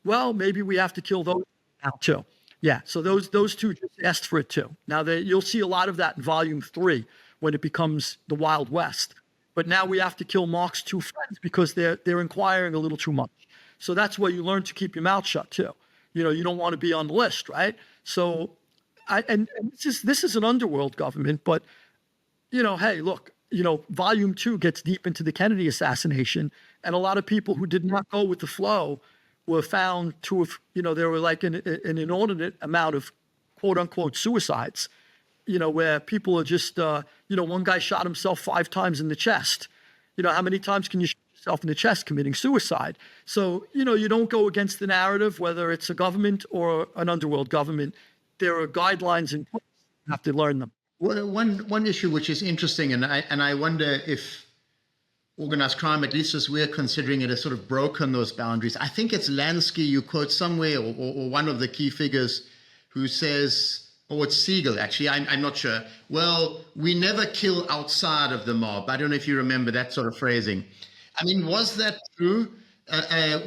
Well, maybe we have to kill those now too. Yeah, so those two just asked for it too. Now you'll see a lot of that in volume 3 when it becomes the Wild West. But now we have to kill Mark's two friends because they're inquiring a little too much. So that's where you learn to keep your mouth shut too. You don't want to be on the list, right? So, this is an underworld government, but hey, look, volume 2 gets deep into the Kennedy assassination, and a lot of people who did not go with the flow were found to have, there were like an inordinate amount of quote unquote suicides, where people are just, one guy shot himself 5 times in the chest. How many times can you shoot yourself in the chest committing suicide? So, you don't go against the narrative, whether it's a government or an underworld government. There are guidelines in place. You have to learn them. Well, one issue which is interesting, and I wonder if organized crime, at least as we're considering it, has sort of broken those boundaries. I think it's Lansky you quote somewhere, or one of the key figures, who says, or it's Siegel actually, I'm not sure. Well, we never kill outside of the mob. I don't know if you remember that sort of phrasing. I mean, was that true?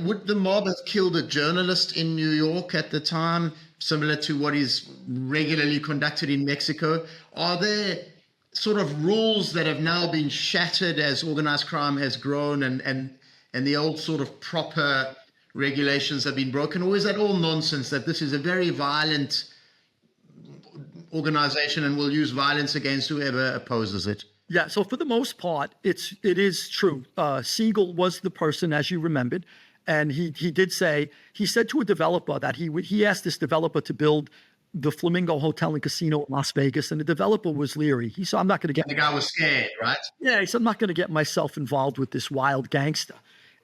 Would the mob have killed a journalist in New York at the time, similar to what is regularly conducted in Mexico? Are there sort of rules that have now been shattered as organized crime has grown and the old sort of proper regulations have been broken? Or is that all nonsense, that this is a very violent organization and will use violence against whoever opposes it? Yeah, so for the most part, it is true. Siegel was the person, as you remembered, and he said to a developer that he asked this developer to build the Flamingo Hotel and Casino in Las Vegas, and the developer was leery. He said, I'm not going to get... The guy was scared, right? Yeah, he said, I'm not going to get myself involved with this wild gangster.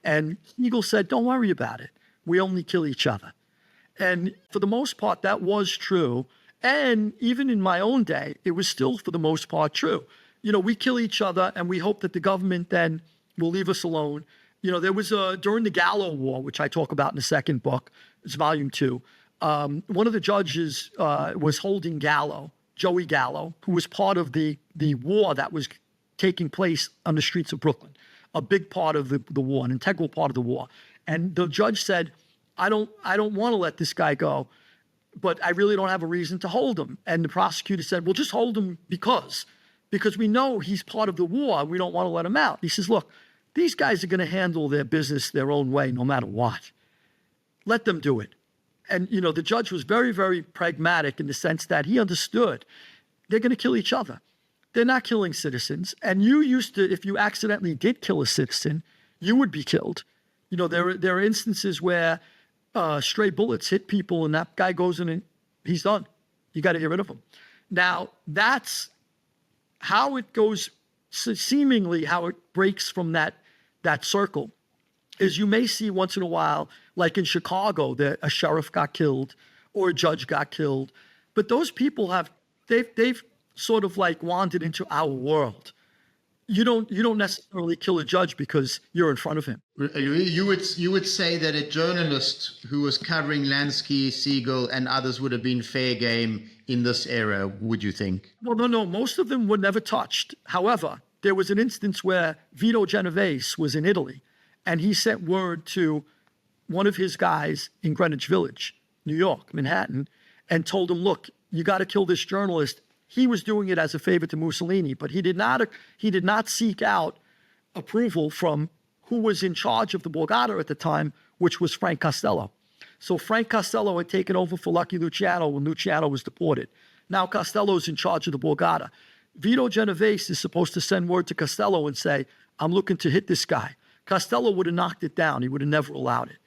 And Siegel said, don't worry about it. We only kill each other. And for the most part, that was true. And even in my own day, it was still, for the most part, true. We kill each other and we hope that the government then will leave us alone. There was during the Gallo War, which I talk about in the second book, it's volume 2, one of the judges was holding Gallo, Joey Gallo, who was part of the war that was taking place on the streets of Brooklyn, a big part of the war, an integral part of the war. And the judge said, I don't want to let this guy go, but I really don't have a reason to hold him. And the prosecutor said, well, just hold him because we know he's part of the war. We don't want to let him out. He says, look, these guys are going to handle their business their own way, no matter what. Let them do it. And, the judge was very, very pragmatic in the sense that he understood they're going to kill each other. They're not killing citizens. And you used to, if you accidentally did kill a citizen, you would be killed. There are instances where stray bullets hit people and that guy goes in and he's done. You got to get rid of him. Now, that's how it goes, seemingly how it breaks from that circle, is you may see once in a while, like in Chicago, that a sheriff got killed or a judge got killed. But those people they've sort of like wandered into our world. You don't necessarily kill a judge because you're in front of him. You would say that a journalist who was covering Lansky, Siegel, and others would have been fair game in this era, would you think? Well, no. Most of them were never touched. However, there was an instance where Vito Genovese was in Italy, and he sent word to one of his guys in Greenwich Village, New York, Manhattan, and told him, look, you got to kill this journalist. He was doing it as a favor to Mussolini, but he did not seek out approval from who was in charge of the Borgata at the time, which was Frank Costello. So Frank Costello had taken over for Lucky Luciano when Luciano was deported. Now Costello's in charge of the Borgata. Vito Genovese is supposed to send word to Costello and say, I'm looking to hit this guy. Costello would have knocked it down. He would have never allowed it.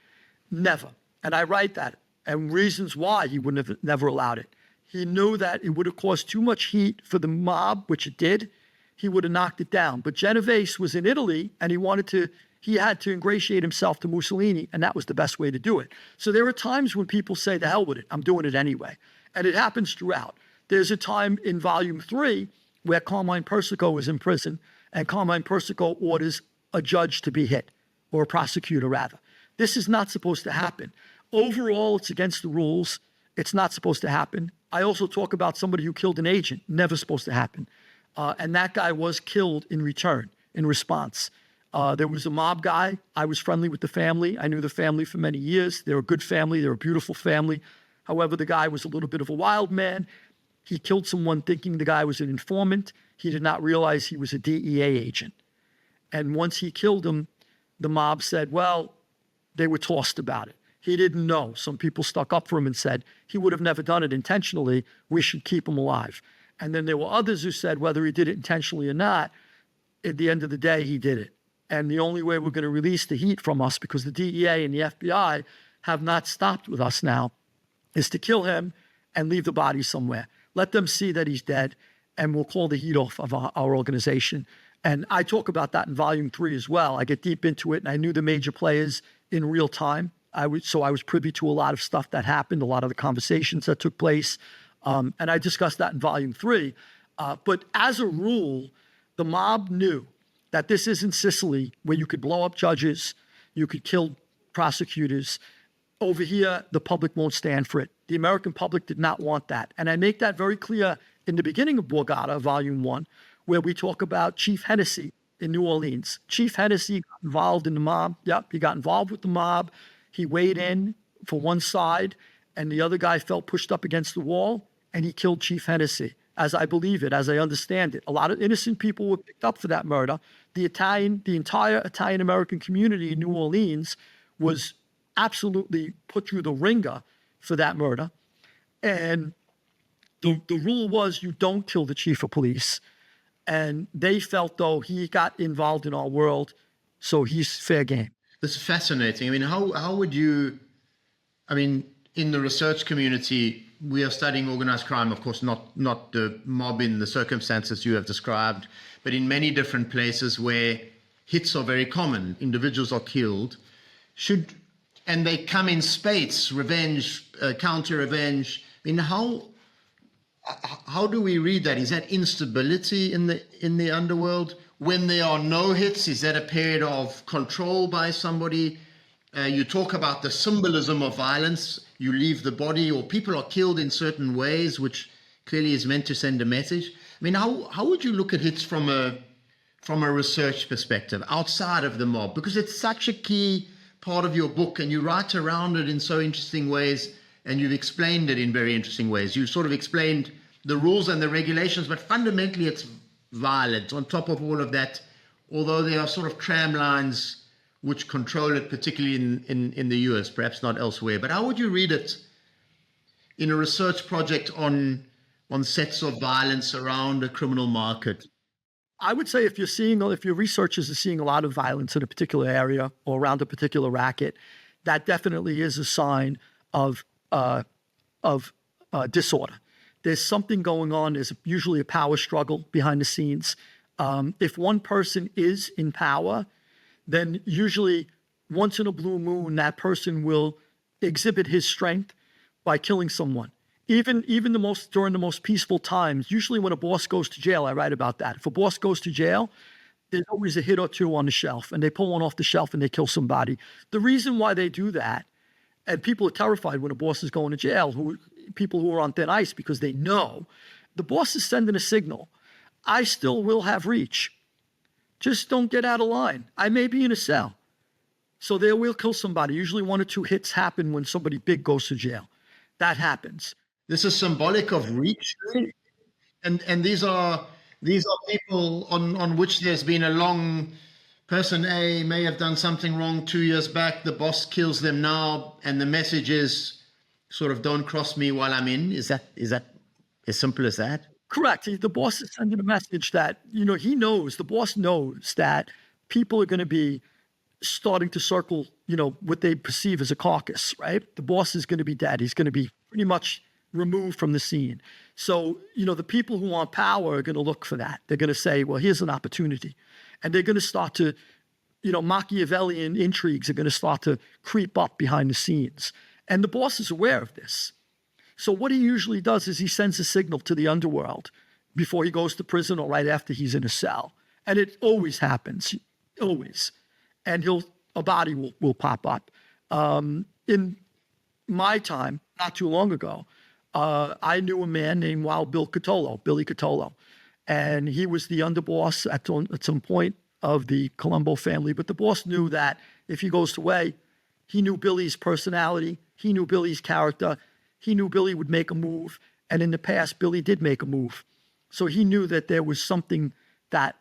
Never. And I write that, and reasons why he would have never allowed it. He knew that it would have caused too much heat for the mob, which it did. He would have knocked it down. But Genovese was in Italy, and he had to ingratiate himself to Mussolini, and that was the best way to do it. So there are times when people say, the hell with it, I'm doing it anyway. And it happens throughout. There's a time in volume 3 where Carmine Persico is in prison, and Carmine Persico orders a judge to be hit, or a prosecutor rather. This is not supposed to happen. Overall, it's against the rules. It's not supposed to happen. I also talk about somebody who killed an agent, never supposed to happen. And that guy was killed in return, in response. There was a mob guy. I was friendly with the family. I knew the family for many years. They're a good family. They're a beautiful family. However, the guy was a little bit of a wild man. He killed someone thinking the guy was an informant. He did not realize he was a DEA agent. And once he killed him, the mob said, well, they were tossed about it. He didn't know. Some people stuck up for him and said, he would have never done it intentionally. We should keep him alive. And then there were others who said, whether he did it intentionally or not, at the end of the day, he did it. And the only way we're going to release the heat from us, because the DEA and the FBI have not stopped with us now is to kill him and leave the body somewhere. Let them see that he's dead, and we'll call the heat off of our organization. And I talk about that in volume 3 as well. I get deep into it, and I knew the major players in real time. So I was privy to a lot of stuff that happened, a lot of the conversations that took place. And I discussed that in volume 3. But as a rule, the mob knew that this isn't Sicily, where you could blow up judges, you could kill prosecutors. Over here, the public won't stand for it. The American public did not want that. And I make that very clear in the beginning of Borgata, volume 1, where we talk about Chief Hennessy in New Orleans. Chief Hennessy got involved in the mob. Yep, he got involved with the mob. He weighed in for one side, and the other guy felt pushed up against the wall, and he killed Chief Hennessy, as I believe it, as I understand it. A lot of innocent people were picked up for that murder. The entire Italian-American community in New Orleans was absolutely put through the ringer for that murder. And the rule was you don't kill the chief of police. And they felt, though, he got involved in our world, so he's fair game. This is fascinating. I mean, how would you, I mean, in the research community, we are studying organized crime, of course, not the mob in the circumstances you have described, but in many different places where hits are very common, individuals are killed, and they come in spades, revenge, counter-revenge. I mean, how do we read that? Is that instability in the underworld? When there are no hits, is that a period of control by somebody? You talk about the symbolism of violence. You leave the body, or people are killed in certain ways, which clearly is meant to send a message. I mean, how would you look at hits from a research perspective outside of the mob? Because it's such a key part of your book, and you write around it in so interesting ways, and you've explained it in very interesting ways. You've sort of explained the rules and the regulations, but fundamentally it's violent. On top of all of that, although there are sort of tram lines which control it, particularly in the US, perhaps not elsewhere. But how would you read it in a research project on sets of violence around a criminal market? I would say if your researchers are seeing a lot of violence in a particular area or around a particular racket, that definitely is a sign of disorder. There's something going on. There's usually a power struggle behind the scenes. If one person is in power, then usually once in a blue moon, that person will exhibit his strength by killing someone. Even during the most peaceful times, usually when a boss goes to jail, I write about that. If a boss goes to jail, there's always a hit or two on the shelf, and they pull one off the shelf and they kill somebody. The reason why they do that, and people are terrified when a boss is going to jail, people who are on thin ice, because they know the boss is sending a signal. I still will have reach. Just don't get out of line. I may be in a cell. So they will kill somebody. Usually 1 or 2 hits happen when somebody big goes to jail. That happens. This is symbolic of reach, and these are people on which there's been a long. Person A may have done something wrong 2 years back. The boss kills them now, and the message is sort of don't cross me while I'm in. Is that as simple as that? Correct. The boss is sending a message that, the boss knows that people are going to be starting to circle, what they perceive as a caucus, right? The boss is going to be dead. He's going to be pretty much removed from the scene. So, the people who want power are going to look for that. They're going to say, well, here's an opportunity. And they're going to start to, Machiavellian intrigues are going to start to creep up behind the scenes. And the boss is aware of this. So what he usually does is he sends a signal to the underworld before he goes to prison or right after he's in a cell. And it always happens, always. And a body will pop up. In my time, not too long ago, I knew a man named Billy Catolo. And he was the underboss at some point of the Colombo family. But the boss knew that if he goes away, he knew Billy's personality. He knew Billy's character. He knew Billy would make a move. And in the past, Billy did make a move. So he knew that there was something that,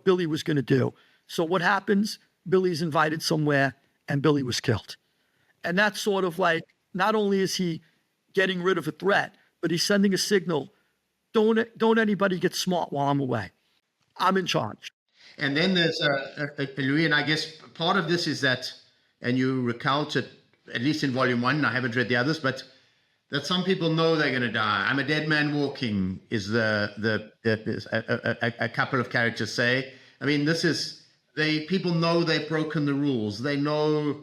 Billy was going to do. So what happens? Billy's invited somewhere and Billy was killed. And that's sort of like, not only is he getting rid of a threat, but he's sending a signal. Don't anybody get smart while I'm away. I'm in charge. And then there's Louis, and I guess part of this is that, and you recount it at least in volume 1, I haven't read the others, but that some people know they're going to die. I'm a dead man walking, is a couple of characters say. I mean, people know they've broken the rules. They know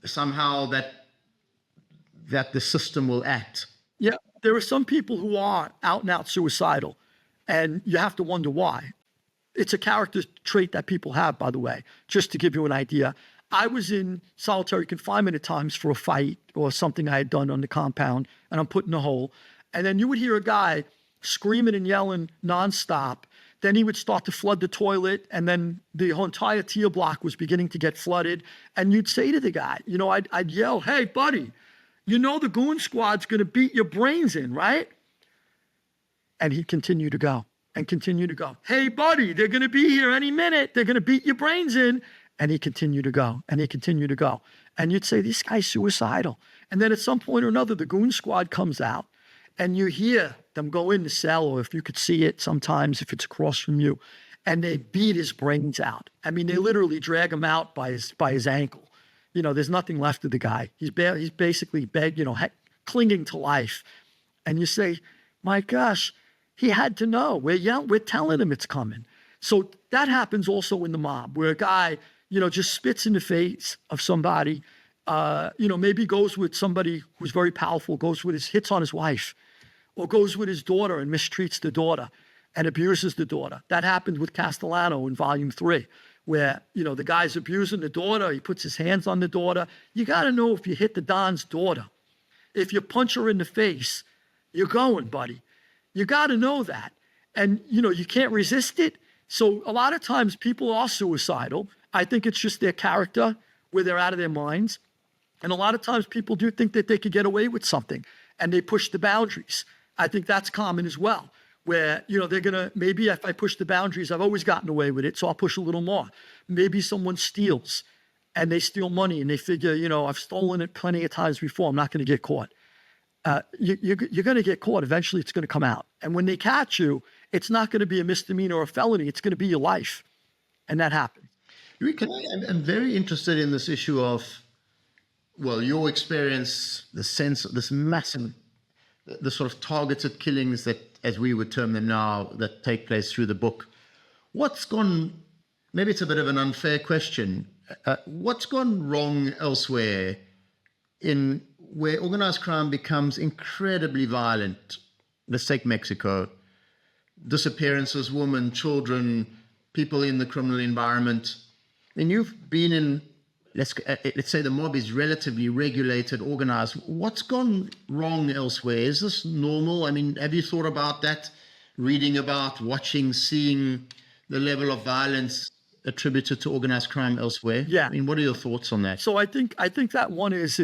somehow that the system will act. Yeah, there are some people who are out and out suicidal, and you have to wonder why. It's a character trait that people have, by the way, just to give you an idea. I was in solitary confinement at times for a fight or something I had done on the compound, and I'm put in a hole. And then you would hear a guy screaming and yelling nonstop. Then he would start to flood the toilet, and then the whole entire tier block was beginning to get flooded. And you'd say to the guy, I'd yell, "Hey, buddy, the goon squad's going to beat your brains in, right?" And he'd continue to go and continue to go. "Hey, buddy, they're going to be here any minute. They're going to beat your brains in." And he continued to go, and he continued to go. And you'd say, this guy's suicidal. And then at some point or another, the goon squad comes out, and you hear them go in the cell, or if you could see it sometimes, if it's across from you, and they beat his brains out. I mean, they literally drag him out by his ankle. There's nothing left of the guy. He's basically clinging to life. And you say, my gosh, he had to know. We're telling him it's coming. So that happens also in the mob, where a guy, just spits in the face of somebody, maybe goes with somebody who's very powerful, hits on his wife, or goes with his daughter and mistreats the daughter and abuses the daughter. That happened with Castellano in volume 3, where, the guy's abusing the daughter. He puts his hands on the daughter. You got to know if you hit the Don's daughter. If you punch her in the face, you're going, buddy. You got to know that. And, you can't resist it. So a lot of times people are suicidal. I think it's just their character where they're out of their minds. And a lot of times people do think that they could get away with something, and they push the boundaries. I think that's common as well, where, they're going to, maybe if I push the boundaries, I've always gotten away with it, so I'll push a little more. Maybe someone steals, and they steal money, and they figure, I've stolen it plenty of times before. I'm not going to get caught. You're going to get caught. Eventually, it's going to come out. And when they catch you, it's not going to be a misdemeanor or a felony. It's going to be your life. And that happens. I'm very interested in this issue of, your experience, the sense of this massive, the sort of targeted killings that, as we would term them now, that take place through the book. What's gone, maybe it's a bit of an unfair question, what's gone wrong elsewhere in where organized crime becomes incredibly violent? Let's take Mexico. Disappearances, women, children, people in the criminal environment. And you've been in, let's say the mob is relatively regulated, organized. What's gone wrong elsewhere? Is this normal? I mean, have you thought about that? Reading about, watching, seeing the level of violence attributed to organized crime elsewhere? Yeah. I mean, what are your thoughts on that? So I think that one is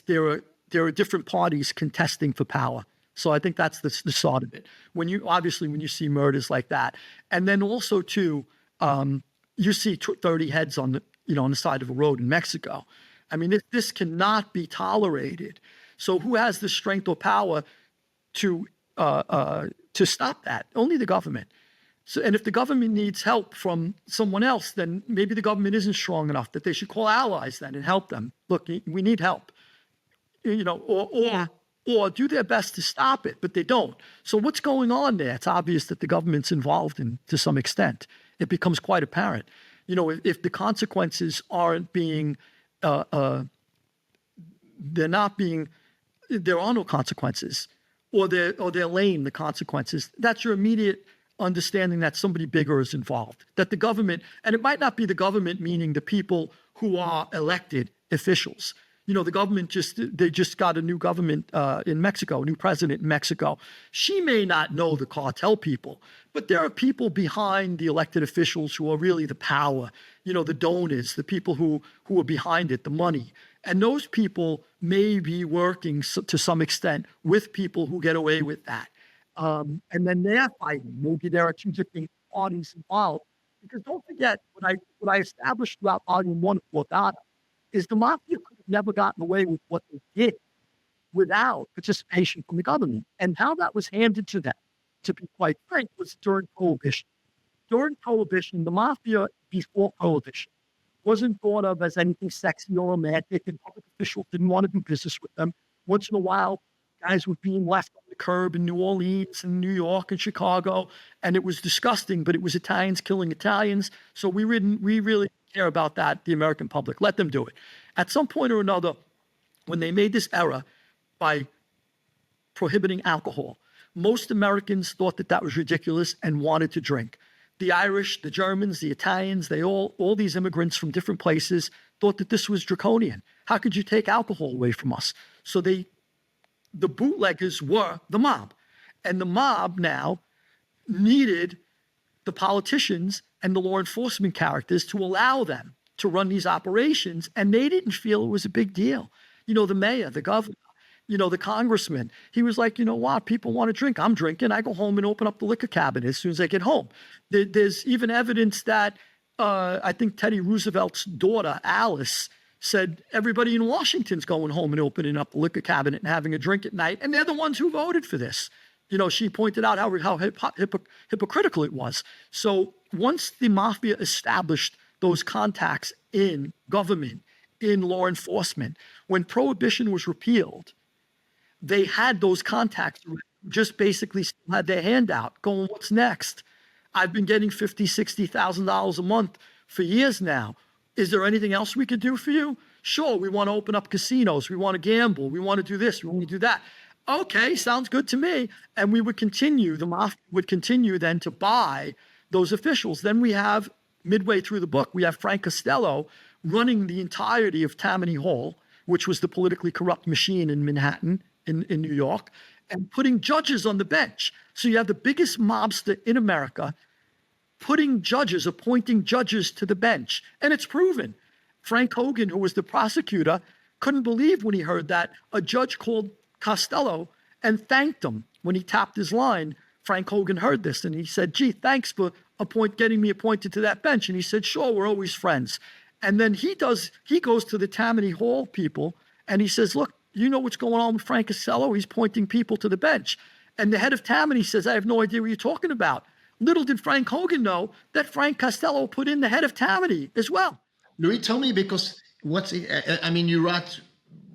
there are different parties contesting for power. So I think that's the start of it. When you see murders like that, and then also too, you see 30 heads on the side of a road in Mexico. I mean, this cannot be tolerated. So who has the strength or power to stop that? Only the government. So, and if the government needs help from someone else, then maybe the government isn't strong enough, that they should call allies then and help them. Look, we need help, or do their best to stop it, but they don't. So what's going on there? It's obvious that the government's involved to some extent. It becomes quite apparent. If the consequences aren't being, there are no consequences, or they're lame, the consequences, that's your immediate understanding that somebody bigger is involved, that the government, and it might not be the government, meaning the people who are elected officials. The government they just got a new government in Mexico, a new president in Mexico. She may not know the cartel people, but there are people behind the elected officials who are really the power, the donors, the people who are behind it, the money. And those people may be working to some extent with people who get away with that. And then they're fighting. Maybe there are two different parties involved. Because don't forget, what I established throughout Volume 1 of Borgata is the mafia could have never gotten away with what they did without participation from the government. And how that was handed to them, to be quite frank, was during Prohibition. During Prohibition, the mafia, before Prohibition, wasn't thought of as anything sexy or romantic, and public officials didn't want to do business with them. Once in a while, guys were being left on the curb in New Orleans and New York and Chicago, and it was disgusting, but it was Italians killing Italians. So we really care about that, the American public. Let them do it. At some point or another, when they made this error by prohibiting alcohol, most Americans thought that that was ridiculous and wanted to drink. The Irish, the Germans, the Italians, all these immigrants from different places thought that this was draconian. How could you take alcohol away from us? So the bootleggers were the mob. And the mob now needed the politicians and the law enforcement characters to allow them to run these operations. And they didn't feel it was a big deal. You know, the mayor, the governor, you know, the congressman, he was like, you know what, people want to drink. I'm drinking. I go home and open up the liquor cabinet as soon as I get home. There's even evidence that I think Teddy Roosevelt's daughter, Alice, said everybody in Washington's going home and opening up the liquor cabinet and having a drink at night. And they're the ones who voted for this. You know, she pointed out how hypocritical it was. So once the mafia established those contacts in government, in law enforcement, when Prohibition was repealed, they had those contacts, just basically still had their hand out going, what's next? I've been getting $50,000, $60,000 a month for years now. Is there anything else we could do for you? Sure, we want to open up casinos. We want to gamble. We want to do this. We want to do that. Okay, sounds good to me. And we would continue, the mafia would continue then to buy those officials. Then we have, midway through the book, we have Frank Costello running the entirety of Tammany Hall, which was the politically corrupt machine in Manhattan, in New York, and putting judges on the bench. So you have the biggest mobster in America appointing judges to the bench. And it's proven. Frank Hogan, who was the prosecutor, couldn't believe when he heard that. A judge called Costello and thanked him when he tapped his line. Frank Hogan heard this and he said, gee, thanks for getting me appointed to that bench. And he said, sure, we're always friends. And then he goes to the Tammany Hall people and he says, look, you know what's going on with Frank Costello? He's pointing people to the bench. And the head of Tammany says, I have no idea what you're talking about. Little did Frank Hogan know that Frank Costello put in the head of Tammany as well. Louis, tell me, because you write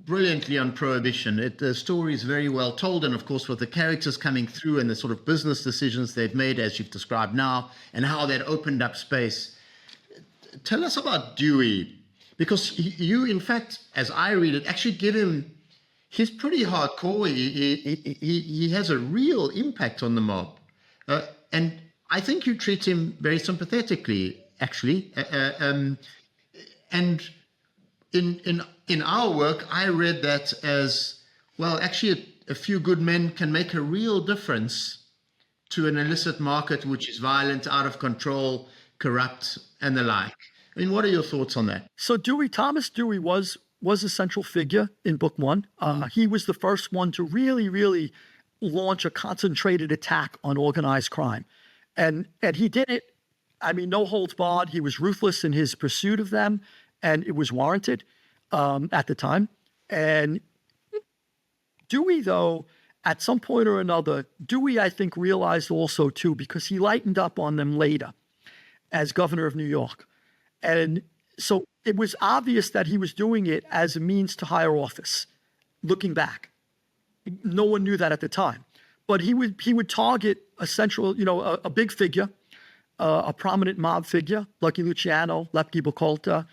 brilliantly on Prohibition. The story is very well told, and of course with the characters coming through and the sort of business decisions they've made, as you've described now, and how that opened up space. Tell us about Dewey, because you, in fact, as I read it, actually give him, he's pretty hardcore. He has a real impact on the mob. And I think you treat him very sympathetically, actually. And in our work, I read that as, well, actually a few good men can make a real difference to an illicit market which is violent, out of control, corrupt, and the like. I mean, what are your thoughts on that? So Thomas Dewey was a central figure in book one. He was the first one to really launch a concentrated attack on organized crime. And he did it, no holds barred. He was ruthless in his pursuit of them, and it was warranted at the time. And Dewey, though, at some point or another, Dewey, I think, realized also, too, because he lightened up on them later as governor of New York. And so it was obvious that he was doing it as a means to higher office, looking back. No one knew that at the time. But he would target a central, a big figure, a prominent mob figure, Lucky Luciano, Lepke Boccolta,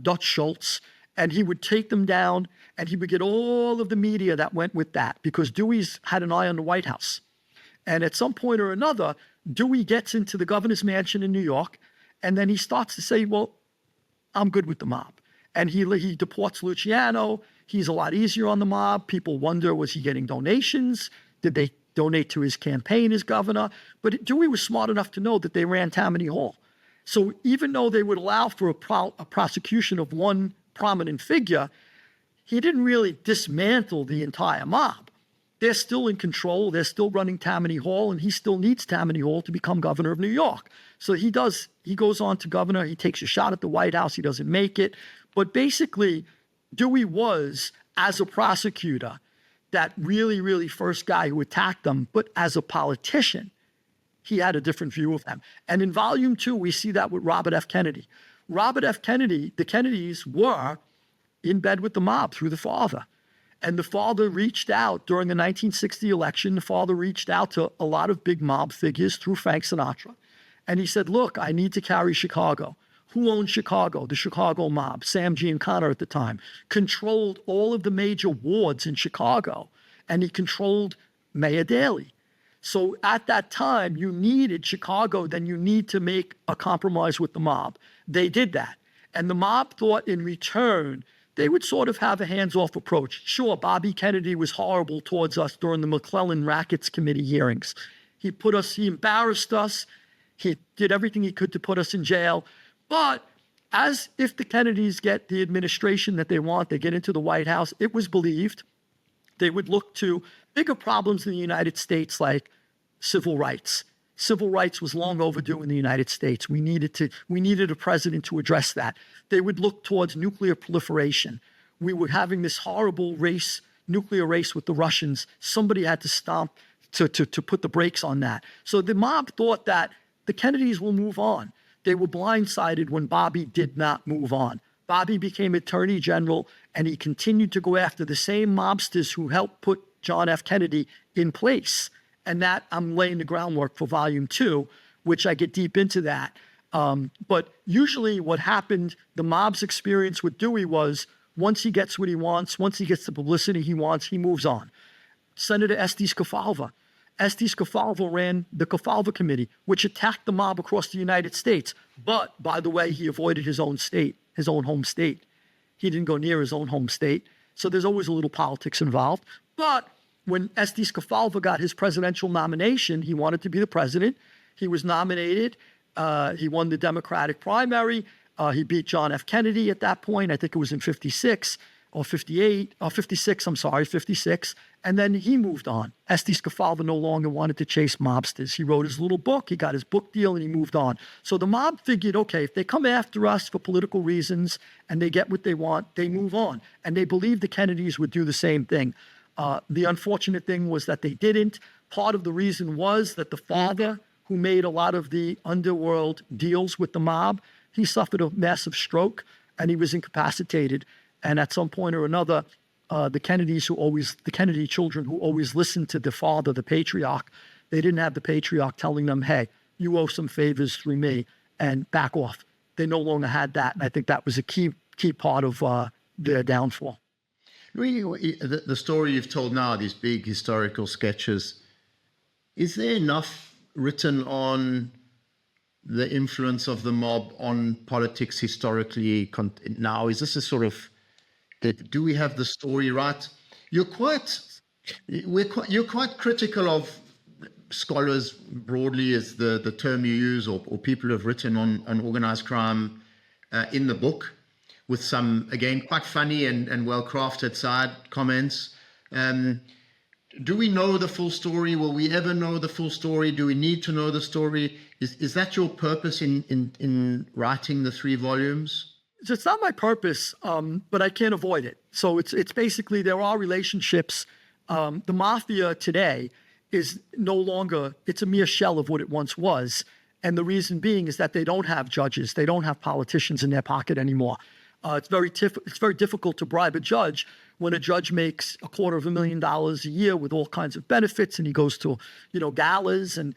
Dutch Schultz, and he would take them down, and he would get all of the media that went with that, because Dewey's had an eye on the White House. And at some point or another, Dewey gets into the governor's mansion in New York, and then he starts to say, well, I'm good with the mob. And he deports Luciano. He's a lot easier on the mob. People wonder, was he getting donations? Did they donate to his campaign as governor? But Dewey was smart enough to know that they ran Tammany Hall. So even though they would allow for a prosecution of one prominent figure, he didn't really dismantle the entire mob. They're still in control. They're still running Tammany Hall, and he still needs Tammany Hall to become governor of New York. So he goes on to governor. He takes a shot at the White House. He doesn't make it. But basically, Dewey was, as a prosecutor, that really first guy who attacked them. But as a politician, he had a different view of them. And in volume 2, we see that with Robert F. Kennedy. Robert F. Kennedy, the Kennedys were in bed with the mob through the father. And the father reached out during the 1960 election. The father reached out to a lot of big mob figures through Frank Sinatra. And he said, look, I need to carry Chicago. Who owned Chicago? The Chicago mob. Sam Giancana at the time controlled all of the major wards in Chicago, and he controlled Mayor Daley. So at that time, you needed Chicago, then you need to make a compromise with the mob. They did that. And the mob thought in return, they would sort of have a hands-off approach. Sure, Bobby Kennedy was horrible towards us during the McClellan Rackets Committee hearings. He embarrassed us. He did everything he could to put us in jail. But as if the Kennedys get the administration that they want, they get into the White House, it was believed they would look to bigger problems in the United States like civil rights. Civil rights was long overdue in the United States. We needed a president to address that. They would look towards nuclear proliferation. We were having this horrible nuclear race with the Russians. Somebody had to stop to put the brakes on that. So the mob thought that the Kennedys will move on. They were blindsided when Bobby did not move on. Bobby became Attorney General, and he continued to go after the same mobsters who helped put John F. Kennedy in place. And that I'm laying the groundwork for Volume 2, which I get deep into that. But usually what happened, the mob's experience with Dewey was once he gets what he wants, once he gets the publicity he wants, he moves on. Senator Estes Kefauver. Estes Kefauver ran the Kefauver Committee, which attacked the mob across the United States. But, by the way, he avoided his own state, his own home state. He didn't go near his own home state. So there's always a little politics involved. But when Estes Kefauver got his presidential nomination, he wanted to be the president. He was nominated. He won the Democratic primary. He beat John F. Kennedy at that point. I think it was in 56 or 58, or 56, 56. And then he moved on. Estes Kefauver no longer wanted to chase mobsters. He wrote his little book. He got his book deal and he moved on. So the mob figured, okay, if they come after us for political reasons and they get what they want, they move on. And they believed the Kennedys would do the same thing. The unfortunate thing was that they didn't. Part of the reason was that the father, who made a lot of the underworld deals with the mob, he suffered a massive stroke and he was incapacitated. And at some point or another, the Kennedy children who always listened to the father, the patriarch, they didn't have the patriarch telling them, hey, you owe some favors through me and back off. They no longer had that. And I think that was a key part of their downfall. Really, the story you've told now, these big historical sketches, is there enough written on the influence of the mob on politics historically now? Is this a sort of, do we have the story right? You're quite critical of scholars broadly, is the term you use, or people who have written on organized crime in the book, with some, again, quite funny and well-crafted side comments. Do we know the full story? Will we ever know the full story? Do we need to know the story? Is that your purpose in writing the 3 volumes? So it's not my purpose, but I can't avoid it. So it's basically, there are relationships. The mafia today is no longer, it's a mere shell of what it once was. And the reason being is that they don't have judges. They don't have politicians in their pocket anymore. It's very difficult to bribe a judge when a judge makes $250,000 a year with all kinds of benefits, and he goes to, galas, and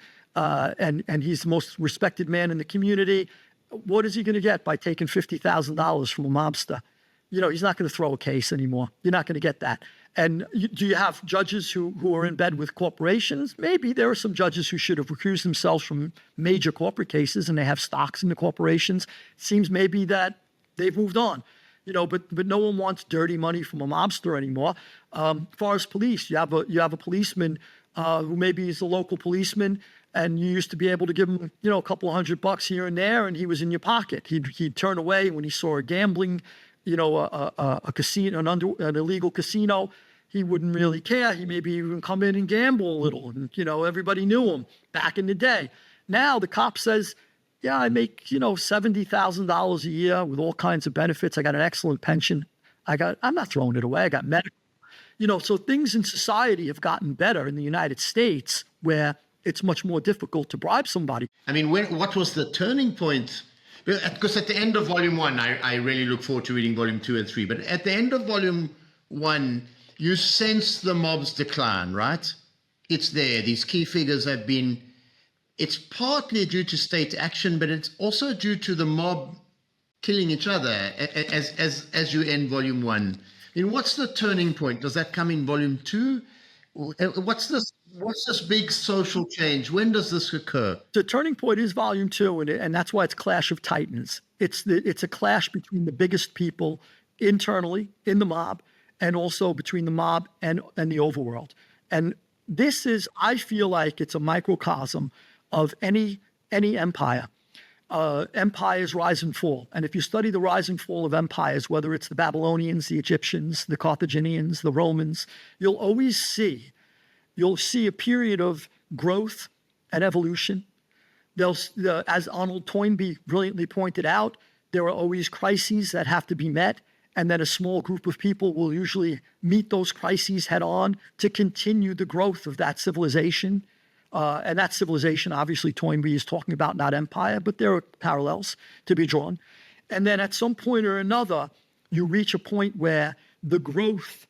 he's the most respected man in the community. What is he going to get by taking $50,000 from a mobster? He's not going to throw a case anymore. You're not going to get that. And do you have judges who are in bed with corporations? Maybe there are some judges who should have recused themselves from major corporate cases, and they have stocks in the corporations. It seems maybe that they've moved on, but no one wants dirty money from a mobster anymore. As far as police, you have a policeman who maybe is a local policeman, and you used to be able to give him, a couple of $100 here and there, and he was in your pocket. He'd turn away when he saw a gambling, a casino, an illegal casino. He wouldn't really care. He maybe even come in and gamble a little, and everybody knew him back in the day. Now the cop says, yeah, I make, $70,000 a year with all kinds of benefits. I got an excellent pension. I'm not throwing it away. I got medical. So things in society have gotten better in the United States, where it's much more difficult to bribe somebody. I mean, what was the turning point? Because at the end of volume 1, I really look forward to reading volume 2 and 3. But at the end of volume 1, you sense the mob's decline, right? It's there. These key figures have been. It's partly due to state action, but it's also due to the mob killing each other as you end volume 1. I mean, what's the turning point? Does that come in volume 2? What's this big social change? When does this occur? The turning point is volume 2, and that's why it's Clash of Titans. It's a clash between the biggest people internally in the mob, and also between the mob and the overworld. And this is, I feel like it's a microcosm of any empire. Empires rise and fall. And if you study the rise and fall of empires, whether it's the Babylonians, the Egyptians, the Carthaginians, the Romans, you'll see a period of growth and evolution. As Arnold Toynbee brilliantly pointed out, there are always crises that have to be met, and then a small group of people will usually meet those crises head on to continue the growth of that civilization. And that civilization, obviously, Toynbee is talking about, not empire, but there are parallels to be drawn. And then at some point or another, you reach a point where the growth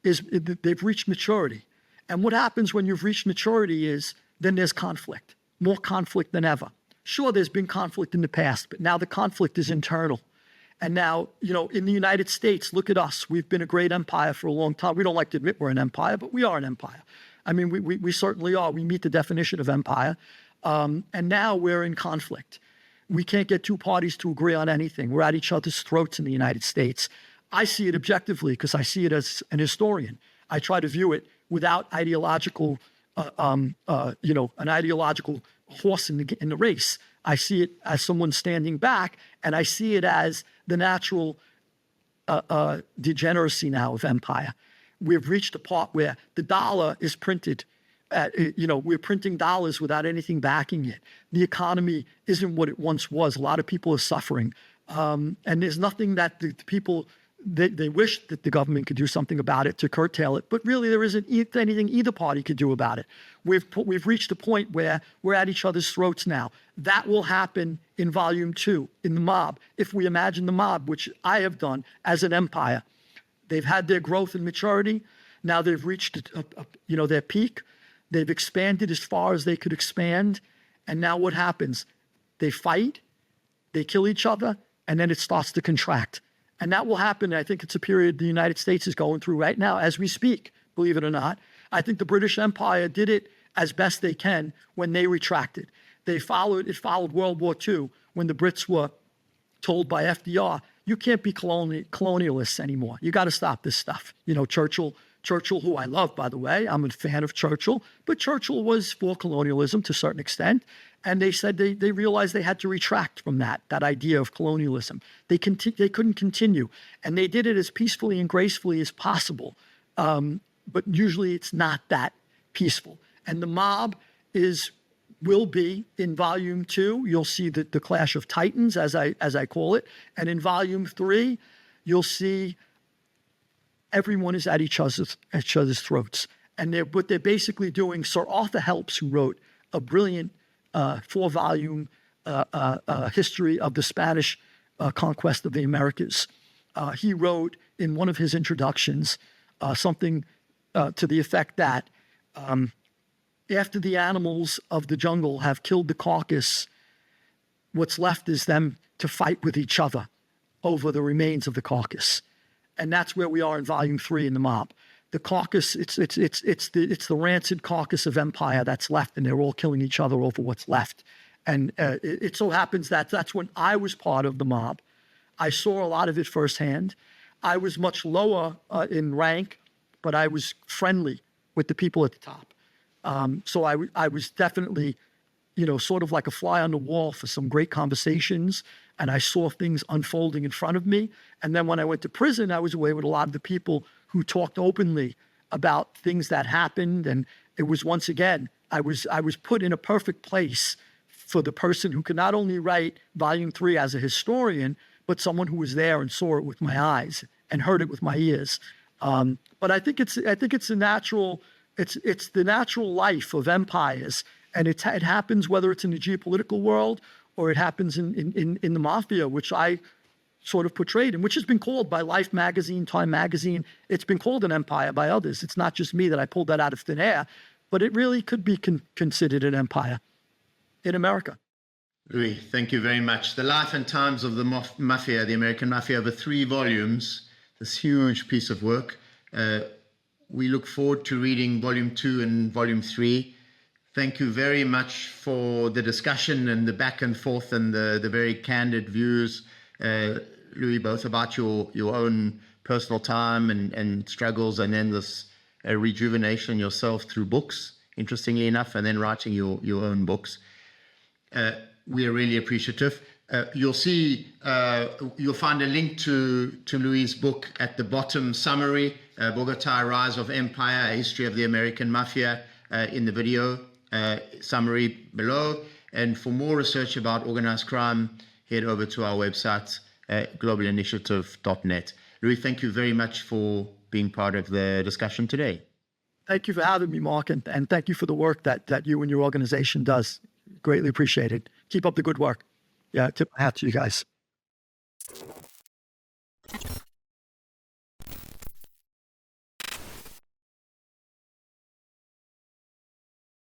they've reached maturity. And what happens when you've reached maturity is then there's conflict, more conflict than ever. Sure, there's been conflict in the past, but now the conflict is internal. And now, in the United States, look at us. We've been a great empire for a long time. We don't like to admit we're an empire, but we are an empire. I mean, we certainly are. We meet the definition of empire. And now we're in conflict. We can't get two parties to agree on anything. We're at each other's throats in the United States. I see it objectively because I see it as an historian. I try to view it without ideological, an ideological horse in the race. I see it as someone standing back, and I see it as the natural degeneracy now of empire. We've reached a part where the dollar is printed. We're printing dollars without anything backing it. The economy isn't what it once was. A lot of people are suffering. And there's nothing that the people, they wish that the government could do something about it to curtail it. But really, there isn't anything either party could do about it. We've reached a point where we're at each other's throats now. That will happen in volume 2, in the mob. If we imagine the mob, which I have done as an empire, they've had their growth and maturity. Now they've reached, their peak. They've expanded as far as they could expand. And now what happens? They fight, they kill each other, and then it starts to contract. And that will happen. I think it's a period the United States is going through right now as we speak, believe it or not. I think the British Empire did it as best they can when they retracted. It followed World War II when the Brits were told by FDR, you can't be colonialists anymore. You got to stop this stuff. Churchill, who I love, by the way, I'm a fan of Churchill, but Churchill was for colonialism to a certain extent. And they said they realized they had to retract from that idea of colonialism. They couldn't continue. And they did it as peacefully and gracefully as possible. But usually it's not that peaceful. And the mob will be in volume 2. You'll see the Clash of Titans, as I call it. And in volume 3, you'll see everyone is at each other's throats. And what they're basically doing, Sir Arthur Helps, who wrote a brilliant 4-volume history of the Spanish conquest of the Americas. He wrote in one of his introductions something to the effect that after the animals of the jungle have killed the carcass, what's left is them to fight with each other over the remains of the carcass. And that's where we are in volume 3 in the mob. The carcass, it's the rancid carcass of empire that's left, and they're all killing each other over what's left. And it so happens that that's when I was part of the mob. I saw a lot of it firsthand. I was much lower in rank, but I was friendly with the people at the top. So I was definitely, sort of like a fly on the wall for some great conversations, and I saw things unfolding in front of me. And then when I went to prison, I was away with a lot of the people who talked openly about things that happened. And it was, once again, I was put in a perfect place for the person who could not only write volume 3 as a historian, but someone who was there and saw it with my eyes and heard it with my ears. But I think it's the natural life of empires. And it happens whether it's in the geopolitical world or it happens in the mafia, which I sort of portrayed, and which has been called by Life magazine, Time magazine. It's been called an empire by others. It's not just me that I pulled that out of thin air, but it really could be considered an empire in America. Louis, thank you very much. The Life and Times of the Mafia, the American Mafia, over 3 volumes, this huge piece of work. We look forward to reading Volume 2 and Volume 3. Thank you very much for the discussion and the back and forth and the very candid views, Louis, both about your own personal time and struggles, and then this rejuvenation yourself through books, interestingly enough, and then writing your own books. We are really appreciative. You'll find a link to Louis' book at the bottom summary, Borgata, Rise of Empire, A History of the American Mafia, in the video summary below. And for more research about organized crime, head over to our website, globalinitiative.net. Louis, thank you very much for being part of the discussion today. Thank you for having me, Mark, and thank you for the work that you and your organization does. Greatly appreciated. Keep up the good work. Yeah, tip my hat to you guys.